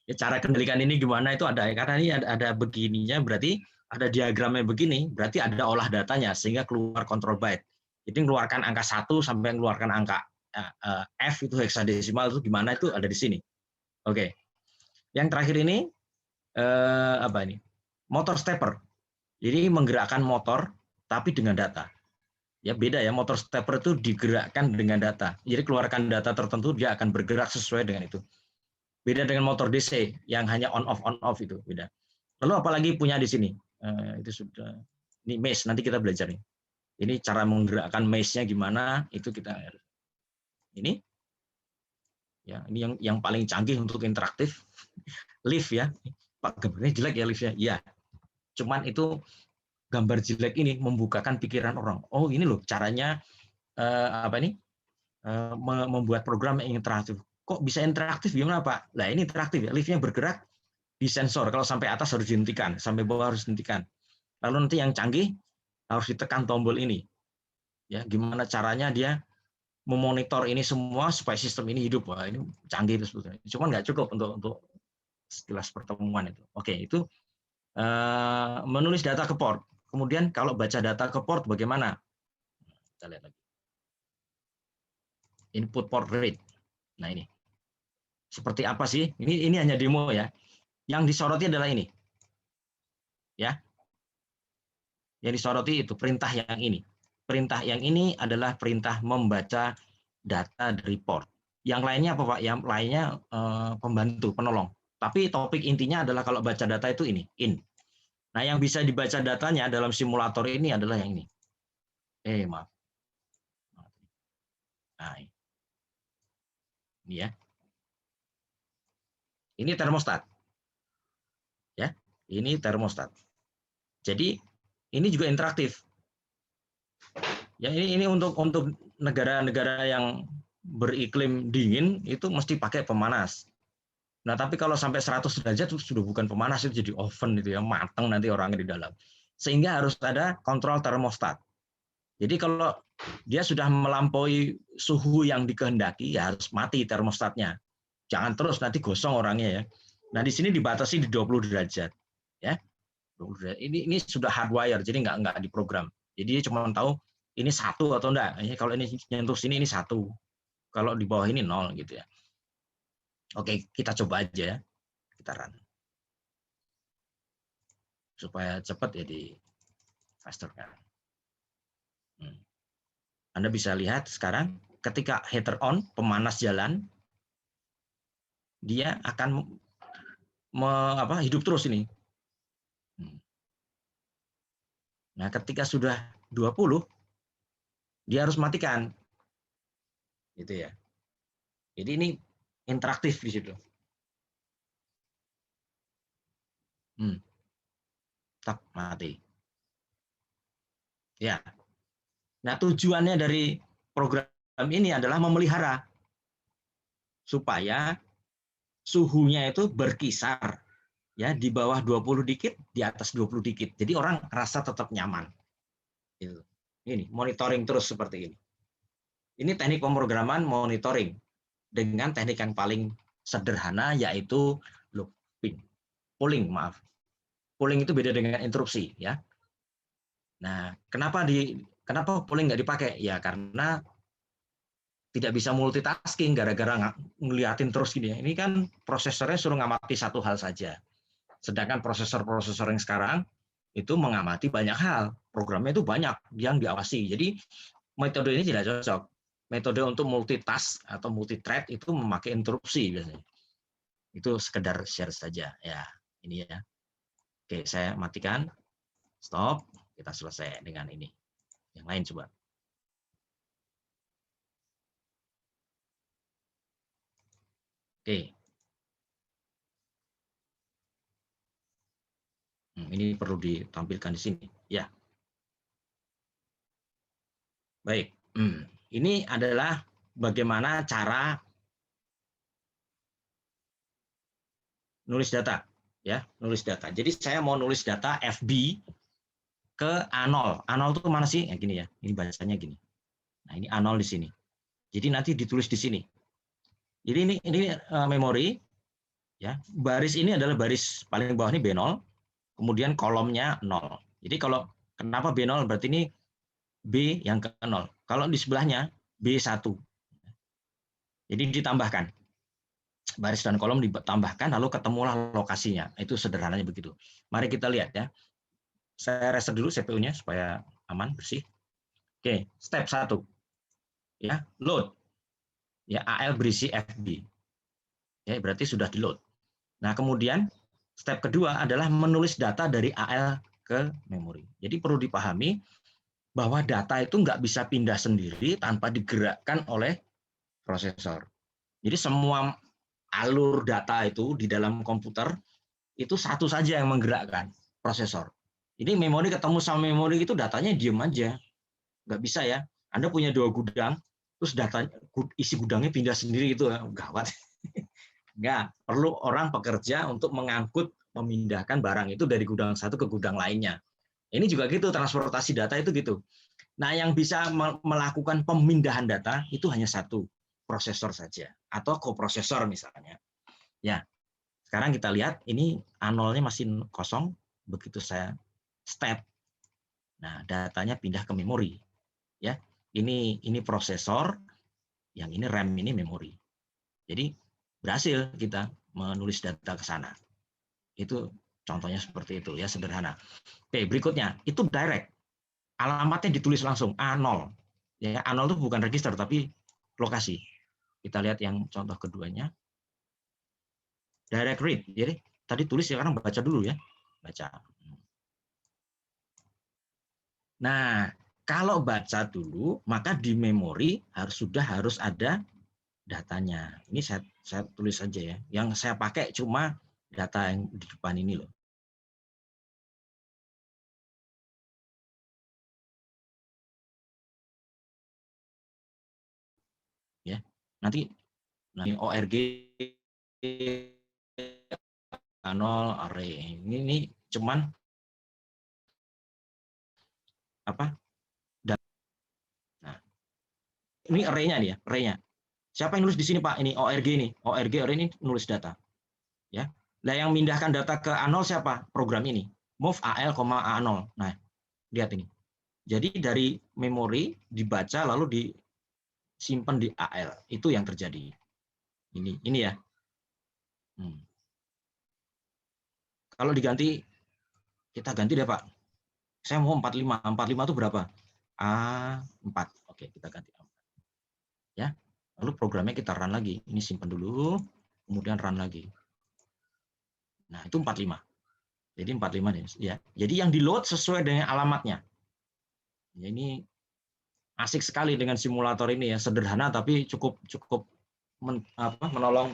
Ya, cara kendalikan ini gimana itu ada, karena ini ada begininya, berarti ada diagramnya begini, berarti ada olah datanya sehingga keluar control byte. Jadi mengeluarkan angka 1 sampai mengeluarkan angka F itu heksadesimal itu gimana, itu ada di sini. Oke. Yang terakhir ini apa ini? Motor stepper. Jadi menggerakkan motor tapi dengan data. Ya beda ya, motor stepper itu digerakkan dengan data. Jadi keluarkan data tertentu dia akan bergerak sesuai dengan itu. Beda dengan motor DC yang hanya on off itu beda. Lalu apalagi punya di sini. Itu sudah ini maze, nanti kita belajar nih. Ini cara menggerakkan maze-nya gimana, itu kita ini ya, ini yang paling canggih untuk interaktif. Lift ya. Pak gambarnya jelek ya liftnya. Iya. Cuman itu gambar jelek ini membukakan pikiran orang. Oh, ini loh caranya apa ini? Membuat program yang interaktif. Kok bisa interaktif gimana Pak? Nah, ini interaktif ya. Liftnya bergerak di sensor. Kalau sampai atas harus dihentikan, sampai bawah harus dihentikan. Lalu nanti yang canggih harus ditekan tombol ini. Ya, gimana caranya dia memonitor ini semua supaya sistem ini hidup. Wah, ini canggih itu sebetulnya. Cuman nggak cukup untuk sekilas pertemuan itu. Oke, itu menulis data ke port. Kemudian kalau baca data ke port bagaimana? Kita lihat lagi. Input port rate. Nah, ini. Seperti apa sih? Ini hanya demo ya. Yang disoroti adalah ini. Ya. Yang disoroti itu perintah yang ini. Perintah yang ini adalah perintah membaca data dari port. Yang lainnya apa Pak? Yang lainnya pembantu, penolong. Tapi topik intinya adalah kalau baca data itu ini, in. Nah, yang bisa dibaca datanya dalam simulator ini adalah yang ini. Maaf. Nah, ini ya. Ini termostat. Ya, ini termostat. Jadi ini juga interaktif. Ya, ini untuk negara-negara yang beriklim dingin itu mesti pakai pemanas. Nah, tapi kalau sampai 100 derajat itu sudah bukan pemanas, itu jadi oven itu ya, matang nanti orangnya di dalam. Sehingga harus ada kontrol termostat. Jadi kalau dia sudah melampaui suhu yang dikehendaki, ya harus mati termostatnya. Jangan terus nanti gosong orangnya ya. Nah, di sini dibatasi di 20 derajat. Ya. 20 derajat. Ini sudah hardwire, jadi nggak diprogram. Jadi dia cuma tahu ini 1 atau enggak. Kalau ini nyentuh sini ini 1. Kalau di bawah ini 0 gitu ya. Oke, kita coba aja ya. Kita run. Supaya cepat ya di faster kan. Anda bisa lihat sekarang ketika heater on, pemanas jalan, dia akan hidup terus ini. Nah, ketika sudah 20, dia harus matikan. Gitu ya. Jadi ini interaktif di situ. Tak mati. Ya. Nah, tujuannya dari program ini adalah memelihara supaya suhunya itu berkisar ya di bawah 20 dikit, di atas 20 dikit. Jadi orang rasa tetap nyaman. Gitu. Ini monitoring terus seperti ini. Ini teknik pemrograman monitoring dengan teknik yang paling sederhana yaitu looping. Polling, maaf. Polling itu beda dengan interupsi ya. Nah, kenapa polling nggak dipakai? Ya karena tidak bisa multitasking gara-gara ngeliatin terus gini ya. Ini kan prosesornya suruh ngamati satu hal saja. Sedangkan prosesor-prosesor yang sekarang itu mengamati banyak hal. Programnya itu banyak yang diawasi. Jadi metode ini tidak cocok. Metode untuk multitask atau multithread itu memakai interupsi biasanya. Itu sekedar share saja. Ya, ini ya. Oke, saya matikan. Stop. Kita selesai dengan ini. Yang lain coba. Oke. Ini perlu ditampilkan di sini. Ya. Baik. Ini adalah bagaimana cara nulis data. Ya, nulis data. Jadi saya mau nulis data FB ke A0. A0 itu mana sih? Ya, gini ya. Ini bacanya gini. Nah, ini A0 di sini. Jadi nanti ditulis di sini. Jadi ini memori. Ya, baris ini adalah baris paling bawah ini B0, kemudian kolomnya 0. Jadi kalau kenapa B0 berarti ini B yang ke 0. Kalau di sebelahnya B1. Jadi ditambahkan. baris dan kolom ditambahkan, lalu ketemulah lokasinya. Itu sederhananya begitu. Mari kita lihat ya. Saya reset dulu CPU-nya supaya aman, bersih. Oke, step 1. Ya, load. Ya, AL berisi FB. Ya, berarti sudah di-load. Nah, kemudian step kedua adalah menulis data dari AL ke memori. Jadi perlu dipahami bahwa data itu nggak bisa pindah sendiri tanpa digerakkan oleh prosesor. Jadi semua alur data itu di dalam komputer itu satu saja yang menggerakkan, prosesor. Jadi memori ketemu sama memori itu datanya diem aja. Nggak bisa ya. Anda punya 2 gudang, terus data isi gudangnya pindah sendiri itu gawat. Nggak, perlu orang pekerja untuk mengangkut, memindahkan barang itu dari gudang satu ke gudang lainnya. Ini juga gitu, transportasi data itu gitu. Nah, yang bisa melakukan pemindahan data itu hanya satu, prosesor saja, atau koprosesor misalnya. Ya, sekarang kita lihat, ini A0-nya masih kosong, begitu saya step, nah datanya pindah ke memori. Ya, ini prosesor, yang ini RAM, ini memori. Jadi berhasil kita menulis data ke sana. Itu contohnya seperti itu ya, sederhana. Oke, berikutnya itu direct. Alamatnya ditulis langsung A0. Ya, A0 itu bukan register tapi lokasi. Kita lihat yang contoh keduanya. Direct read. Jadi tadi tulis, sekarang baca dulu ya. Baca. Nah, kalau baca dulu, maka di memori harus ada datanya. Ini saya tulis saja ya. Yang saya pakai cuma data yang di depan ini loh. Ya, nanti ORG A0 array. Ini cuman apa? Nah, ini array-nya nih ya, array-nya. Siapa yang nulis di sini Pak? Ini ORG ini. ORG array ini nulis data. Ya. Nah, yang mindahkan data ke A0 siapa? Program ini. Move AL, A0. Nah, lihat ini. Jadi dari memori dibaca lalu disimpan di AL. Itu yang terjadi. Ini ya. Kalau diganti, kita ganti deh Pak. Saya mau 45. 45 itu berapa? A4. Oke, kita ganti A4. Ya. Lalu programnya kita run lagi. Ini simpan dulu, kemudian run lagi. Nah, itu 45. Jadi 45 ya. Jadi yang di-load sesuai dengan alamatnya. Ya, ini asik sekali dengan simulator ini ya, sederhana tapi cukup menolong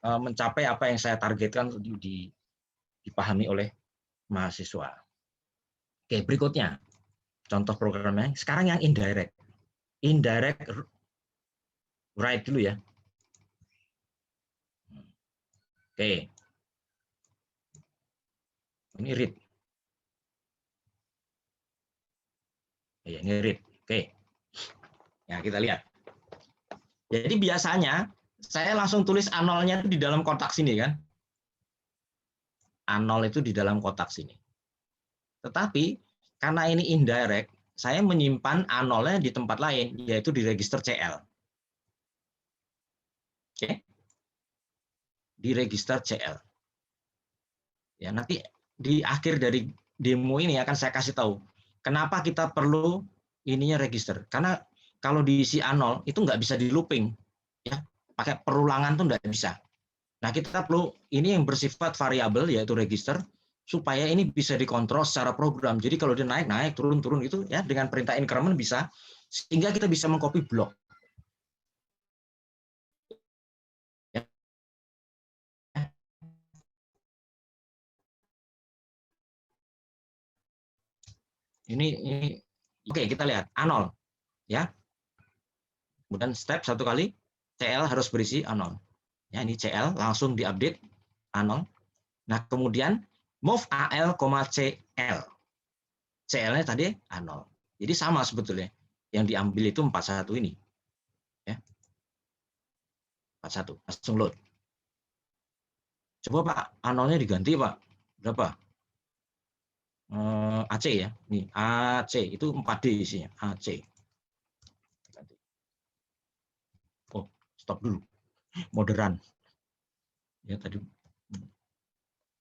mencapai apa yang saya targetkan dipahami oleh mahasiswa. Oke, berikutnya contoh programnya. Sekarang yang indirect. Indirect write dulu ya. Oke. Ini read. Ya, ini read. Oke. Ya, kita lihat. Jadi biasanya saya langsung tulis A0-nya di dalam kotak sini kan. A0 itu di dalam kotak sini. Tetapi karena ini indirect, saya menyimpan A0-nya di tempat lain, yaitu di register CL. Oke. Di register CL. Ya, nanti di akhir dari demo ini akan saya kasih tahu kenapa kita perlu ininya register. Karena kalau diisi A0 itu nggak bisa di looping, ya, pakai perulangan tuh nggak bisa. Nah, kita perlu ini yang bersifat variabel yaitu register supaya ini bisa dikontrol secara program. Jadi kalau dia naik, turun itu ya dengan perintah increment bisa, sehingga kita bisa mengcopy blok. Ya. Ini oke, kita lihat A0 ya. Kemudian step satu kali CL harus berisi A0. Ya, ini CL langsung diupdate A0. Nah, kemudian move AL, CL. CL-nya tadi A0. Jadi sama sebetulnya. Yang diambil itu 41 ini. Ya. 41, langsung load. Coba Pak, A0-nya diganti Pak. Berapa? AC ya. Nih, AC itu 4D isinya, AC. Oh, stop dulu. Modern. Ya tadi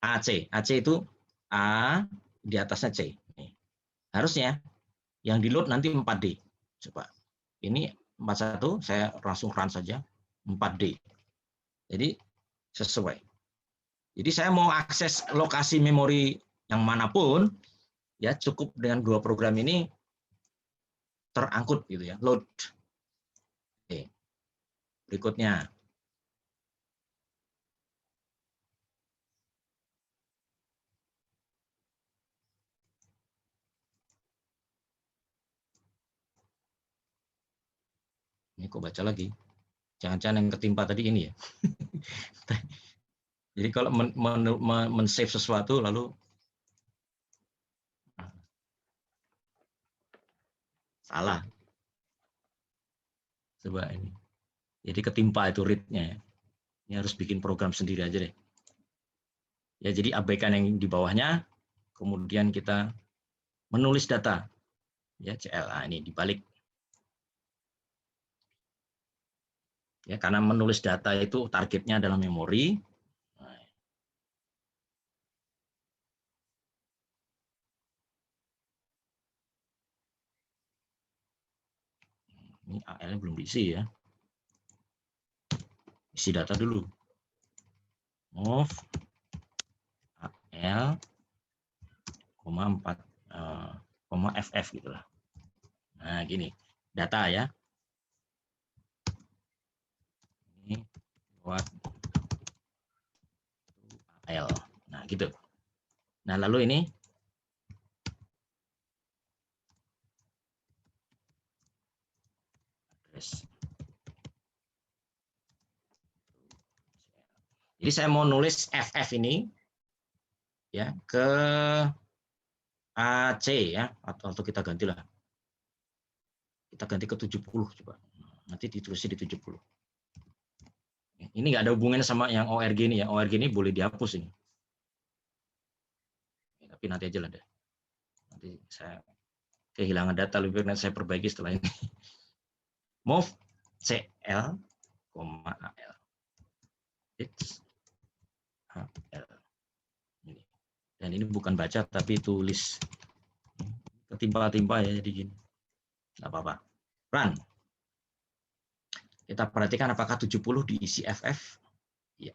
AC itu A di atasnya C. Nih. Harusnya yang di load nanti 4D. Coba. Ini 41, saya langsung run saja 4D. Jadi sesuai. Jadi saya mau akses lokasi memori yang manapun, ya cukup dengan dua program ini terangkut gitu ya, load. Oke. Berikutnya. Ini kok baca lagi. Jangan-jangan yang ketimpa tadi ini ya. Jadi kalau men-save sesuatu lalu salah. Coba ini. Jadi ketimpa itu read-nya. Ini harus bikin program sendiri aja deh. Ya, jadi abaikan yang di bawahnya, kemudian kita menulis data. Ya, CL. Nah, ini dibalik. Ya, karena menulis data itu targetnya adalah memori. Ini AL belum diisi ya. Isi data dulu. Move AL, 4, FF gitulah. Nah, gini. Data ya. Ini buat AL. Nah, gitu. Nah, lalu ini jadi saya mau nulis FF ini ya ke AC ya, atau kita gantilah. Kita ganti ke 70 coba. Nanti ditulisnya di 70. Ini nggak ada hubungannya sama yang ORG ini ya. ORG ini boleh dihapus ini. Tapi nanti aja lah deh. Nanti saya kehilangan data, lebih baik saya perbaiki setelah ini. Move CL, AL. X AL. Ini. Dan ini bukan baca tapi tulis. Ketimpa-timpa ya, jadi gini. Nggak apa-apa. Run. Kita perhatikan apakah 70 diisi FF. Ya.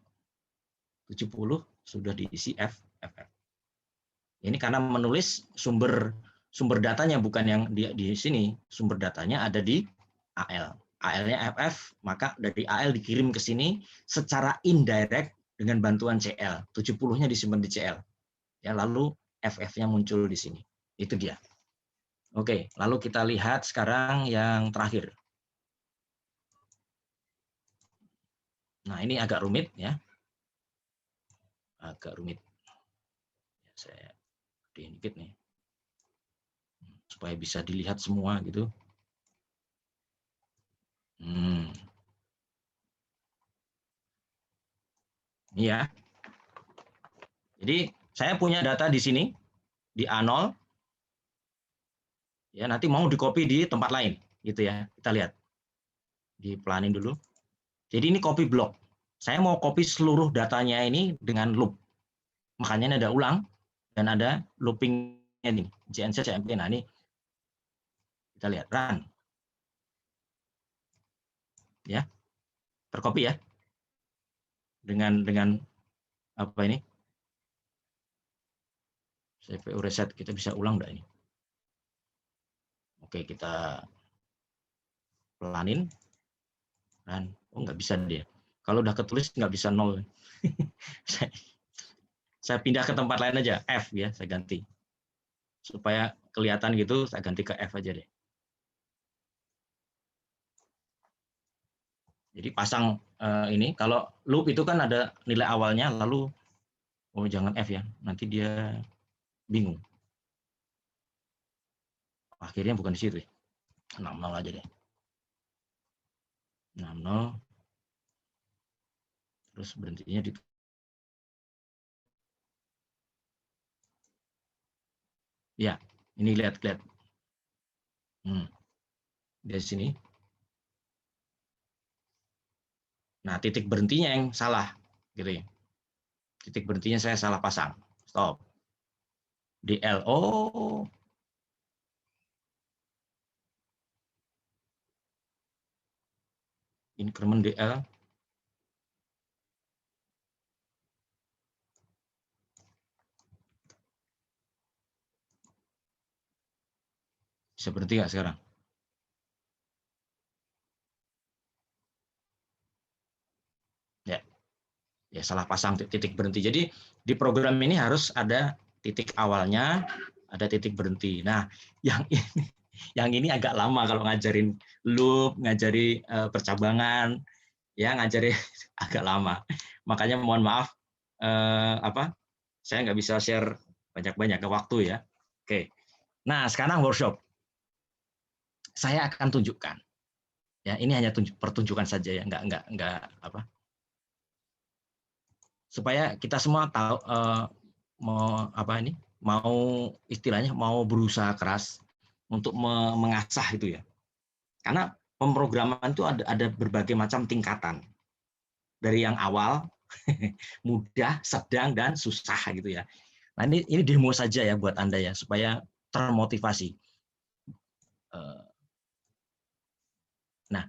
70 sudah diisi FF. Ini karena menulis sumber datanya bukan yang di sini. Sumber datanya ada di AL. AL-nya FF, maka dari AL dikirim ke sini secara indirect dengan bantuan CL. 70-nya disimpan di CL. Ya, lalu FF-nya muncul di sini. Itu dia. Oke, lalu kita lihat sekarang yang terakhir. Nah, ini agak rumit ya. Agak rumit. Saya gedein dikit nih. Supaya bisa dilihat semua gitu. Ya. Jadi saya punya data di sini di A0. Ya, nanti mau di-copy di tempat lain gitu ya. Kita lihat. Dipelanin dulu. Jadi ini copy block. Saya mau copy seluruh datanya ini dengan loop. Makanya ini ada ulang dan ada looping-nya nih, JNC CMP. Nah, ini kita lihat run. Ya. Tercopy ya. Dengan apa ini? CPU reset, kita bisa ulang enggak ini? Oke, kita pelanin. Dan nggak bisa dia. Kalau udah ketulis nggak bisa 0. Saya pindah ke tempat lain aja, F ya, saya ganti. Supaya kelihatan gitu, saya ganti ke F aja deh. Jadi pasang ini, kalau loop itu kan ada nilai awalnya, lalu jangan F ya, nanti dia bingung. Akhirnya bukan di situ ya. 60 aja deh. 60. Terus berhentinya di ya, ini lihat. Dari sini. Nah, titik berhentinya yang salah, gitu ya. Titik berhentinya saya salah pasang. Stop. DL. Oh, increment DL. Bisa berhenti nggak sekarang? Ya, salah pasang titik berhenti. Jadi di program ini harus ada titik awalnya, ada titik berhenti. Nah, yang ini agak lama kalau ngajarin loop, ngajari percabangan, ya ngajari agak lama. Makanya mohon maaf, saya nggak bisa share banyak-banyak ke waktu ya. Oke. Nah, sekarang workshop. Saya akan tunjukkan. Ya, ini hanya pertunjukan saja ya, nggak apa. Supaya kita semua tahu mau istilahnya mau berusaha keras untuk mengasah itu ya. Karena pemrograman itu ada berbagai macam tingkatan. Dari yang awal, mudah, sedang, dan susah gitu ya. Nah, ini demo saja ya buat Anda ya, supaya termotivasi. Nah,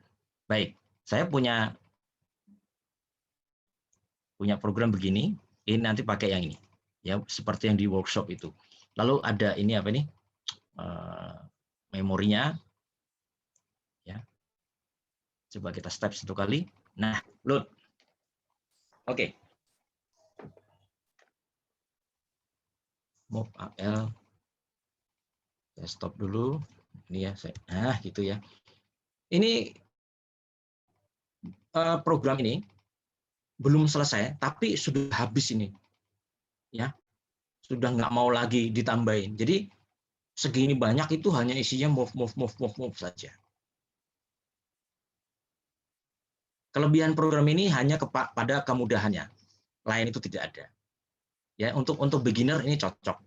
baik. Saya punya program begini, ini nanti pakai yang ini. Ya, seperti yang di workshop itu. Lalu ada ini apa nih? Memorinya. Ya. Coba kita step satu kali. Nah, load. Oke. Move AL. Saya stop dulu. Ini ya, nah gitu ya. Ini program ini belum selesai, tapi sudah habis ini. Ya, sudah nggak mau lagi ditambahin. Jadi segini banyak itu hanya isinya move saja. Kelebihan program ini hanya pada kemudahannya. Lain itu tidak ada. Ya, untuk beginner ini cocok.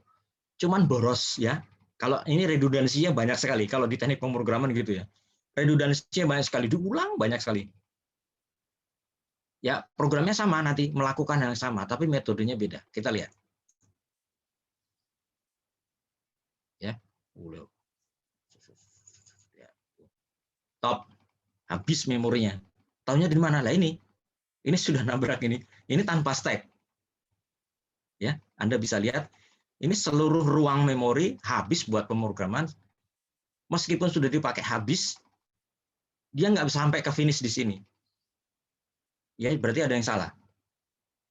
Cuman boros ya. Kalau ini redundansinya banyak sekali. Kalau di teknik pemrograman gitu ya. Redundansinya banyak sekali, diulang banyak sekali. Ya, programnya sama nanti melakukan yang sama, tapi metodenya beda. Kita lihat. Ya. Top. Habis memorinya. Tahunya dari mana? Lah ini sudah nabrak ini. Ini tanpa stack. Ya, Anda bisa lihat ini seluruh ruang memori habis buat pemrograman. Meskipun sudah dipakai habis, dia nggak bisa sampai ke finish di sini. Ya, berarti ada yang salah.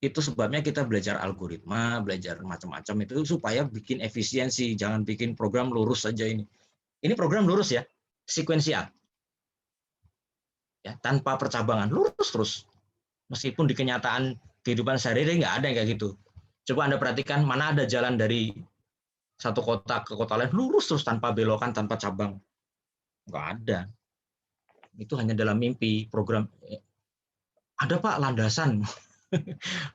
Itu sebabnya kita belajar algoritma, belajar macam-macam itu supaya bikin efisiensi, jangan bikin program lurus saja ini. Ini program lurus ya, sekuensial. Ya, tanpa percabangan, lurus terus. Meskipun di kenyataan kehidupan sehari-hari nggak ada yang kayak gitu. Coba Anda perhatikan mana ada jalan dari satu kota ke kota lain lurus terus tanpa belokan, tanpa cabang. Nggak ada. Itu hanya dalam mimpi program. Ada Pak landasan.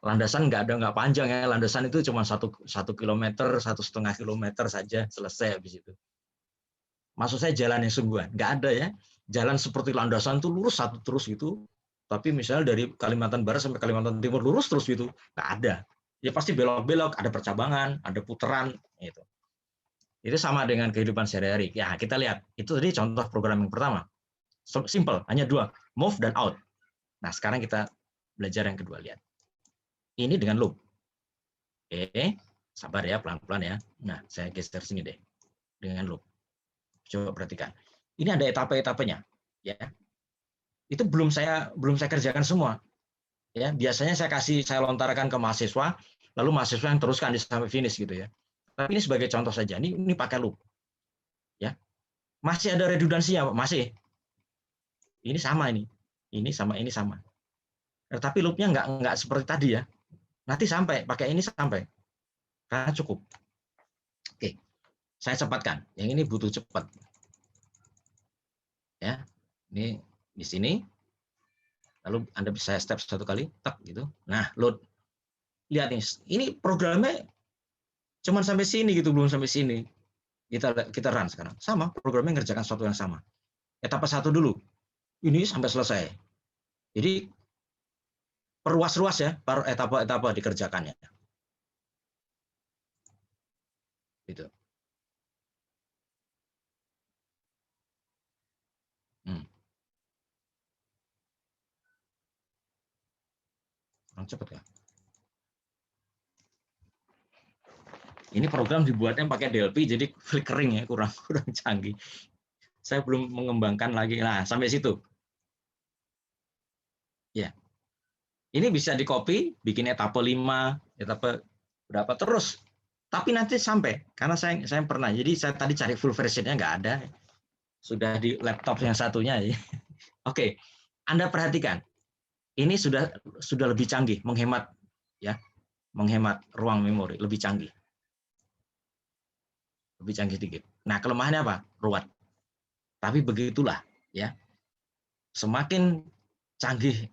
Landasan nggak panjang ya. Landasan itu cuma 1 kilometer, 1,5 kilometer saja selesai habis itu. Maksud saya jalan yang sungguhan. Nggak ada ya. Jalan seperti landasan itu lurus satu terus gitu. Tapi misalnya dari Kalimantan Barat sampai Kalimantan Timur lurus terus gitu. Nggak ada. Ya pasti belok-belok, ada percabangan, ada putaran. Gitu. Itu sama dengan kehidupan sehari-hari. Ya, kita lihat. Itu tadi contoh program yang pertama. Simple, hanya 2, move dan out. Nah, sekarang kita belajar yang kedua, lihat. Ini dengan loop. Oke, sabar ya, pelan-pelan ya. Nah, saya geser sini deh. Dengan loop. Coba perhatikan. Ini ada etapa-etapanya, ya. Itu belum saya kerjakan semua. Ya, biasanya saya lontarkan ke mahasiswa, lalu mahasiswa yang teruskan sampai finish gitu ya. Tapi ini sebagai contoh saja. Ini pakai loop. Ya. Masih ada redundansinya, masih. Ini sama ini. Ini sama, ini sama. Tapi loopnya nggak seperti tadi ya. Nanti sampai, pakai ini sampai. Karena cukup. Oke, saya cepatkan. Yang ini butuh cepat. Ya, ini di sini. Lalu Anda bisa step satu kali, tak gitu. Nah, load. Lihat nih, ini programnya cuma sampai sini gitu, belum sampai sini. Kita run sekarang. Sama, programnya ngerjakan sesuatu yang sama. Etapa 1 dulu. Ini sampai selesai. Jadi perluas-luas ya, per etapa-etapa dikerjakannya. Gitu. Kurang cepat ya. Ini program dibuatnya pakai DLP, jadi flickering ya, kurang canggih. Saya belum mengembangkan lagi. Nah, sampai situ. Ya. Ini bisa di-copy, bikin etapa 5, etapa berapa terus. Tapi nanti sampai, karena saya pernah, jadi saya tadi cari full version-nya nggak ada. Sudah di laptop yang satunya. Oke, Anda perhatikan. Ini sudah lebih canggih, menghemat ya, menghemat ruang memori, lebih canggih. Lebih canggih dikit. Nah, kelemahannya apa? Ruwet. Tapi begitulah ya. Semakin canggih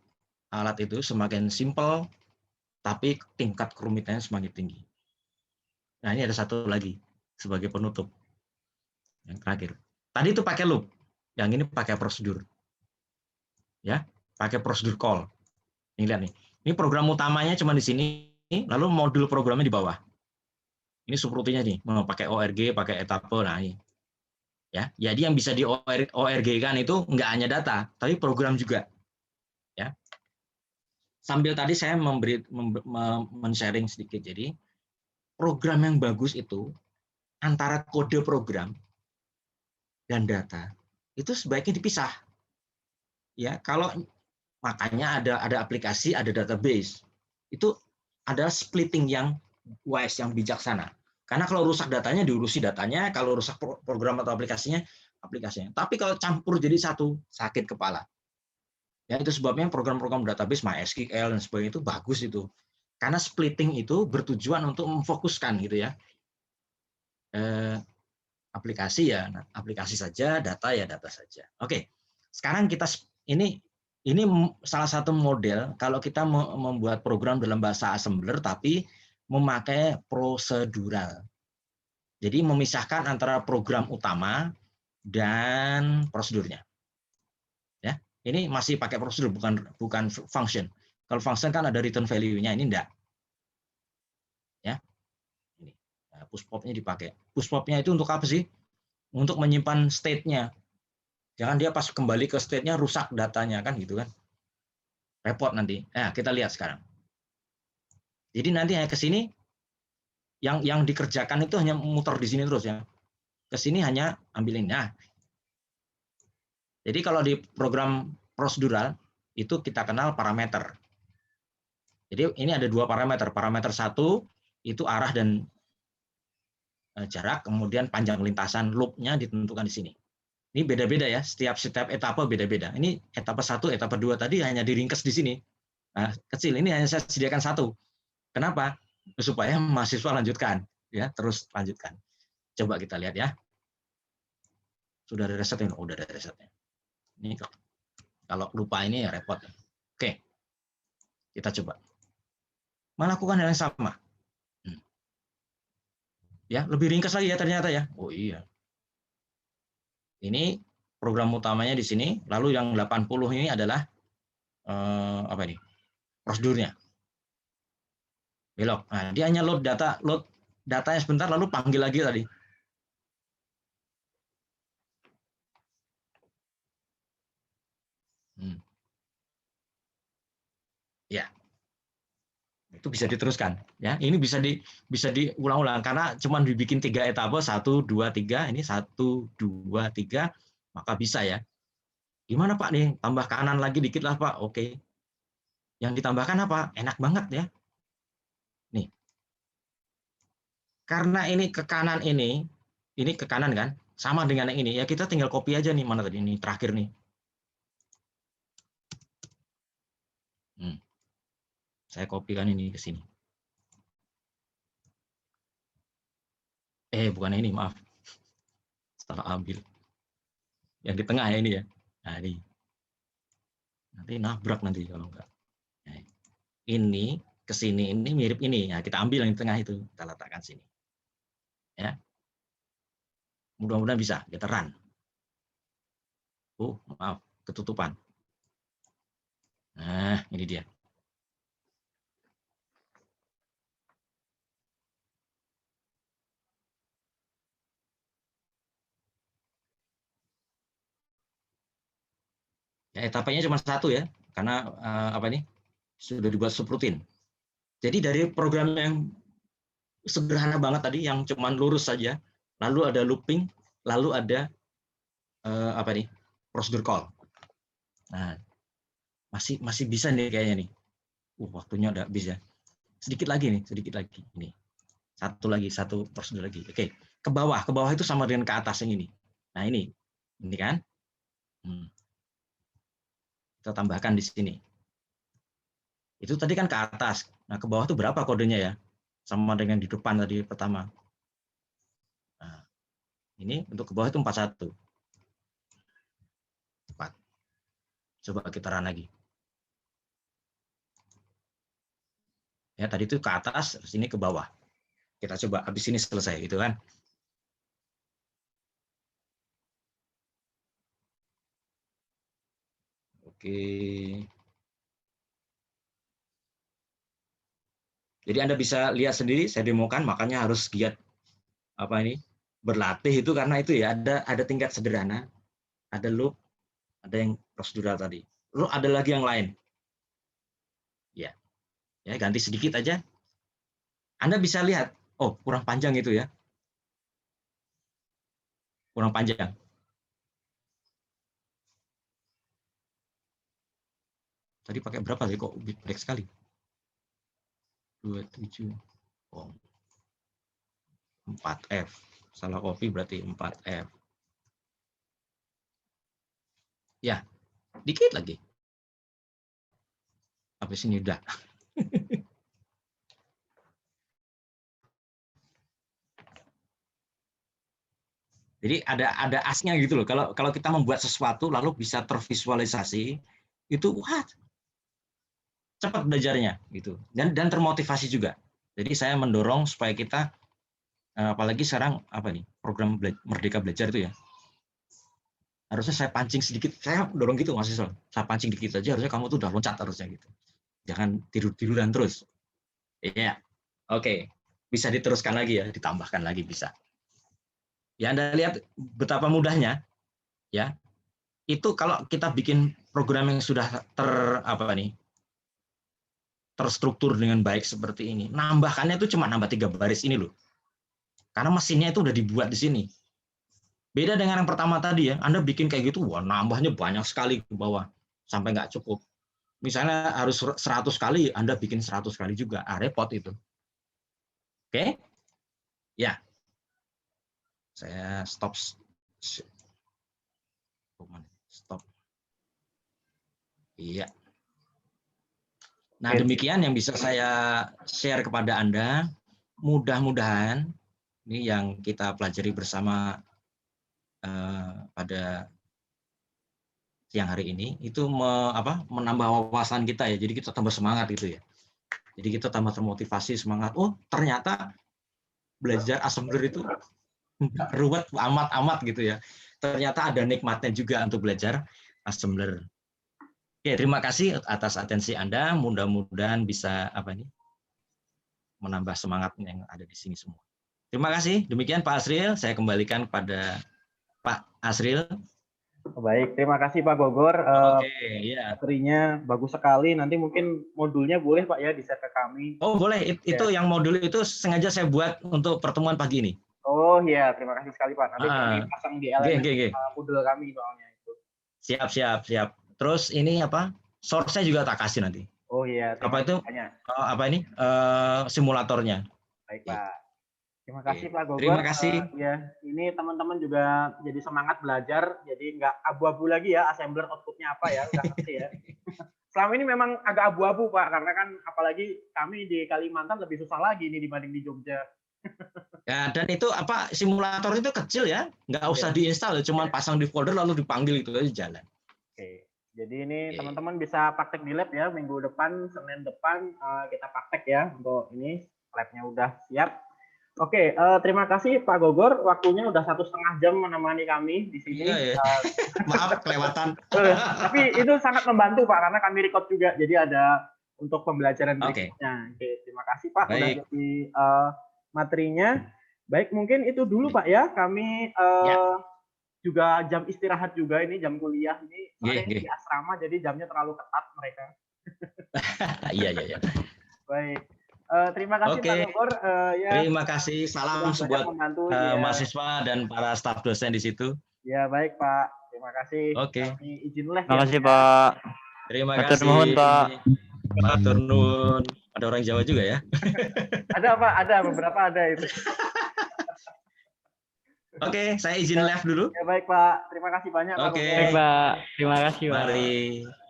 alat itu, semakin simpel, tapi tingkat kerumitannya semakin tinggi. Nah, ini ada satu lagi sebagai penutup. Yang terakhir. Tadi itu pakai loop, yang ini pakai prosedur. Ya, pakai prosedur call. Ini lihat nih. Ini program utamanya cuma di sini, lalu modul programnya di bawah. Ini subroutine nih, mau pakai ORG, pakai etape, nah ini. Ya, jadi yang bisa di ORG kan itu nggak hanya data, tapi program juga. Ya. Sambil tadi saya men-sharing sedikit, jadi program yang bagus itu antara kode program dan data itu sebaiknya dipisah. Ya, kalau makanya ada aplikasi, ada database. Itu ada splitting yang wise, yang bijaksana. Karena kalau rusak datanya diurusi datanya, kalau rusak program atau aplikasinya Tapi kalau campur jadi satu, sakit kepala. Ya, itu sebabnya program-program database MySQL dan sebagainya itu bagus itu. Karena splitting itu bertujuan untuk memfokuskan gitu ya. Aplikasi ya aplikasi saja, data ya data saja. Oke. Sekarang kita ini salah satu model kalau kita membuat program dalam bahasa assembler tapi memakai prosedural. Jadi memisahkan antara program utama dan prosedurnya. Ya, ini masih pakai prosedur, bukan function. Kalau function kan ada return value-nya, ini enggak. Ya, ini push pop-nya dipakai. Push pop-nya itu untuk apa sih? Untuk menyimpan state-nya. Jangan dia pas kembali ke state-nya rusak datanya kan gitu kan. Repot nanti. Nah, kita lihat sekarang. Jadi nanti hanya ke sini yang dikerjakan itu hanya muter di sini terus ya. Ke sini hanya ambil ini. Nah, jadi kalau di program prosedural itu kita kenal parameter. Jadi ini ada dua parameter. Parameter satu itu arah dan jarak, kemudian panjang lintasan loop-nya ditentukan di sini. Ini beda-beda ya, setiap etapa beda-beda. Ini etapa 1, etapa 2 tadi hanya diringkas di sini. Nah, kecil, ini hanya saya sediakan satu. Kenapa? Supaya mahasiswa lanjutkan, ya, terus lanjutkan. Coba kita lihat ya. Sudah ada resetnya? Oh, udah ada resetnya. Ini kalau lupa ini ya repot. Oke, kita coba. Melakukan hal yang sama. Ya, lebih ringkas lagi ya ternyata ya. Oh iya. Ini program utamanya di sini, lalu yang 80 ini adalah apa ini? Prosedurnya. Belok. Nah, dia hanya load datanya sebentar lalu panggil lagi tadi. Ya. Itu bisa diteruskan ya. Ini bisa diulang-ulang karena cuma dibikin 3 etapa 1 2 3, ini 1 2 3 maka bisa ya. Gimana Pak nih? Tambah kanan lagi dikit lah Pak. Oke. Yang ditambahkan apa? Enak banget ya. Nih. Karena ini ke kanan ini ke kanan kan? Sama dengan yang ini. Ya kita tinggal copy aja nih mana tadi ini terakhir nih. Saya kopikan ini ke sini. Bukan ini, maaf. Salah ambil. Yang di tengah ya ini ya. Nah, ini. Nanti nabrak nanti kalau enggak. Nah, ini ke sini ini mirip ini. Nah, kita ambil yang di tengah itu, kita letakkan sini. Ya. Mudah-mudahan bisa, kita run. Maaf, ketutupan. Nah, ini dia. Ya, etapanya cuma satu ya, karena sudah dibuat subrutin. Jadi dari program yang sederhana banget tadi, yang cuma lurus saja, lalu ada looping, lalu ada prosedur call. Nah, masih bisa nih kayaknya nih. Waktunya udah habis ya. Sedikit lagi nih, sedikit lagi. Ini satu prosedur lagi. Oke, ke bawah itu sama dengan ke atas yang ini. Nah ini kan. Kita tambahkan di sini. Itu tadi kan ke atas. Nah ke bawah itu berapa kodenya ya? Sama dengan di depan tadi pertama. Nah, ini untuk ke bawah itu 41. 4. Coba kita run lagi. Ya tadi itu ke atas, sini ke bawah. Kita coba habis ini selesai gitu kan. Oke. Jadi Anda bisa lihat sendiri, saya demokan, makanya harus giat berlatih itu karena itu ya ada tingkat sederhana, ada loop, ada yang prosedural tadi. Lalu ada lagi yang lain. Ya, ganti sedikit aja. Anda bisa lihat, oh kurang panjang itu ya. Kurang panjang. Tadi pakai berapa sih kok bit break sekali? 27. Oh. 4F. Salah copy berarti 4F. Ya, dikit lagi. Habis ini udah. Jadi ada asnya gitu loh. Kalau kita membuat sesuatu lalu bisa tervisualisasi, itu cepat belajarnya gitu. Dan termotivasi juga. Jadi saya mendorong supaya kita apalagi sekarang program Merdeka Belajar itu ya. Harusnya saya pancing sedikit, saya dorong gitu mahasiswa. Saya pancing dikit aja harusnya kamu tuh udah loncat harusnya gitu. Jangan tiduran terus. Iya. Oke. Bisa diteruskan lagi ya, ditambahkan lagi bisa. Ya Anda lihat betapa mudahnya ya. Itu kalau kita bikin program yang sudah terstruktur dengan baik seperti ini, nambahkannya itu cuma nambah 3 baris ini loh. Karena mesinnya itu udah dibuat di sini. Beda dengan yang pertama tadi ya, Anda bikin kayak gitu, nambahnya banyak sekali ke bawah sampai nggak cukup. Misalnya harus 100 kali, Anda bikin 100 kali juga, repot itu. Oke? Ya. Saya stop. Iya. Nah, demikian yang bisa saya share kepada Anda. Mudah-mudahan ini yang kita pelajari bersama pada siang hari ini itu menambah wawasan kita ya. Jadi kita tambah semangat gitu ya. Jadi kita tambah termotivasi, semangat. Oh, ternyata belajar assembler itu ruwet amat gitu ya. Ternyata ada nikmatnya juga untuk belajar assembler. Oke, terima kasih atas atensi Anda. Mudah-mudahan bisa menambah semangat yang ada di sini semua. Terima kasih. Demikian Pak Asril, saya kembalikan kepada Pak Asril. Baik, terima kasih Pak Gogor. Oke, ya. Materinya bagus sekali. Nanti mungkin modulnya boleh Pak ya di-share ke kami. Oh boleh, itu yang modul itu sengaja saya buat untuk pertemuan pagi ini. Oh iya, terima kasih sekali Pak. Nanti kami pasang di elemen modul kami soalnya itu. Siap. Terus ini source-nya juga tak kasih nanti. Oh iya, terima kasih banyak. Simulatornya. Baik Pak. Terima kasih Pak Gogor. Terima kasih. Ya, ini teman-teman juga jadi semangat belajar, jadi nggak abu-abu lagi ya assembler outputnya apa ya, udah ngerti ya. Selama ini memang agak abu-abu Pak, karena kan apalagi kami di Kalimantan lebih susah lagi ini dibanding di Jogja. Ya, dan itu simulator itu kecil ya, nggak usah diinstal, cuma pasang di folder lalu dipanggil itu aja jalan. Oke, jadi ini teman-teman bisa praktek di lab ya, minggu depan, Senin depan kita praktek ya untuk ini, labnya udah siap. Oke, terima kasih Pak Gogor, waktunya udah 1,5 jam menemani kami di sini. Iya. Maaf kelewatan. Tapi itu sangat membantu Pak, karena kami record juga, jadi ada untuk pembelajaran berikutnya. Oke, terima kasih Pak udah jadi materinya. Baik, mungkin itu dulu Pak ya. Kami juga jam istirahat juga ini, jam kuliah ini. Soalnya Nggih, di asrama jadi jamnya terlalu ketat mereka. Iya. Baik. Terima kasih Pak Oke, Gogor. Ya, terima kasih. Salam sudah banyak buat membantu. Ya, mahasiswa dan para staf dosen di situ. ya baik Pak. Terima kasih. Oke, Kami izin live Terima ya. kasih Pak. Pak. terima Matur nuwun, kasih. Pak. Matur nuwun. Ada orang Jawa juga ya. Ada Pak, ada beberapa ada itu. Oke, saya izin live dulu. Ya baik Pak. Terima kasih banyak Pak Oke. Gogor. Baik Pak. Terima kasih Pak. Mari.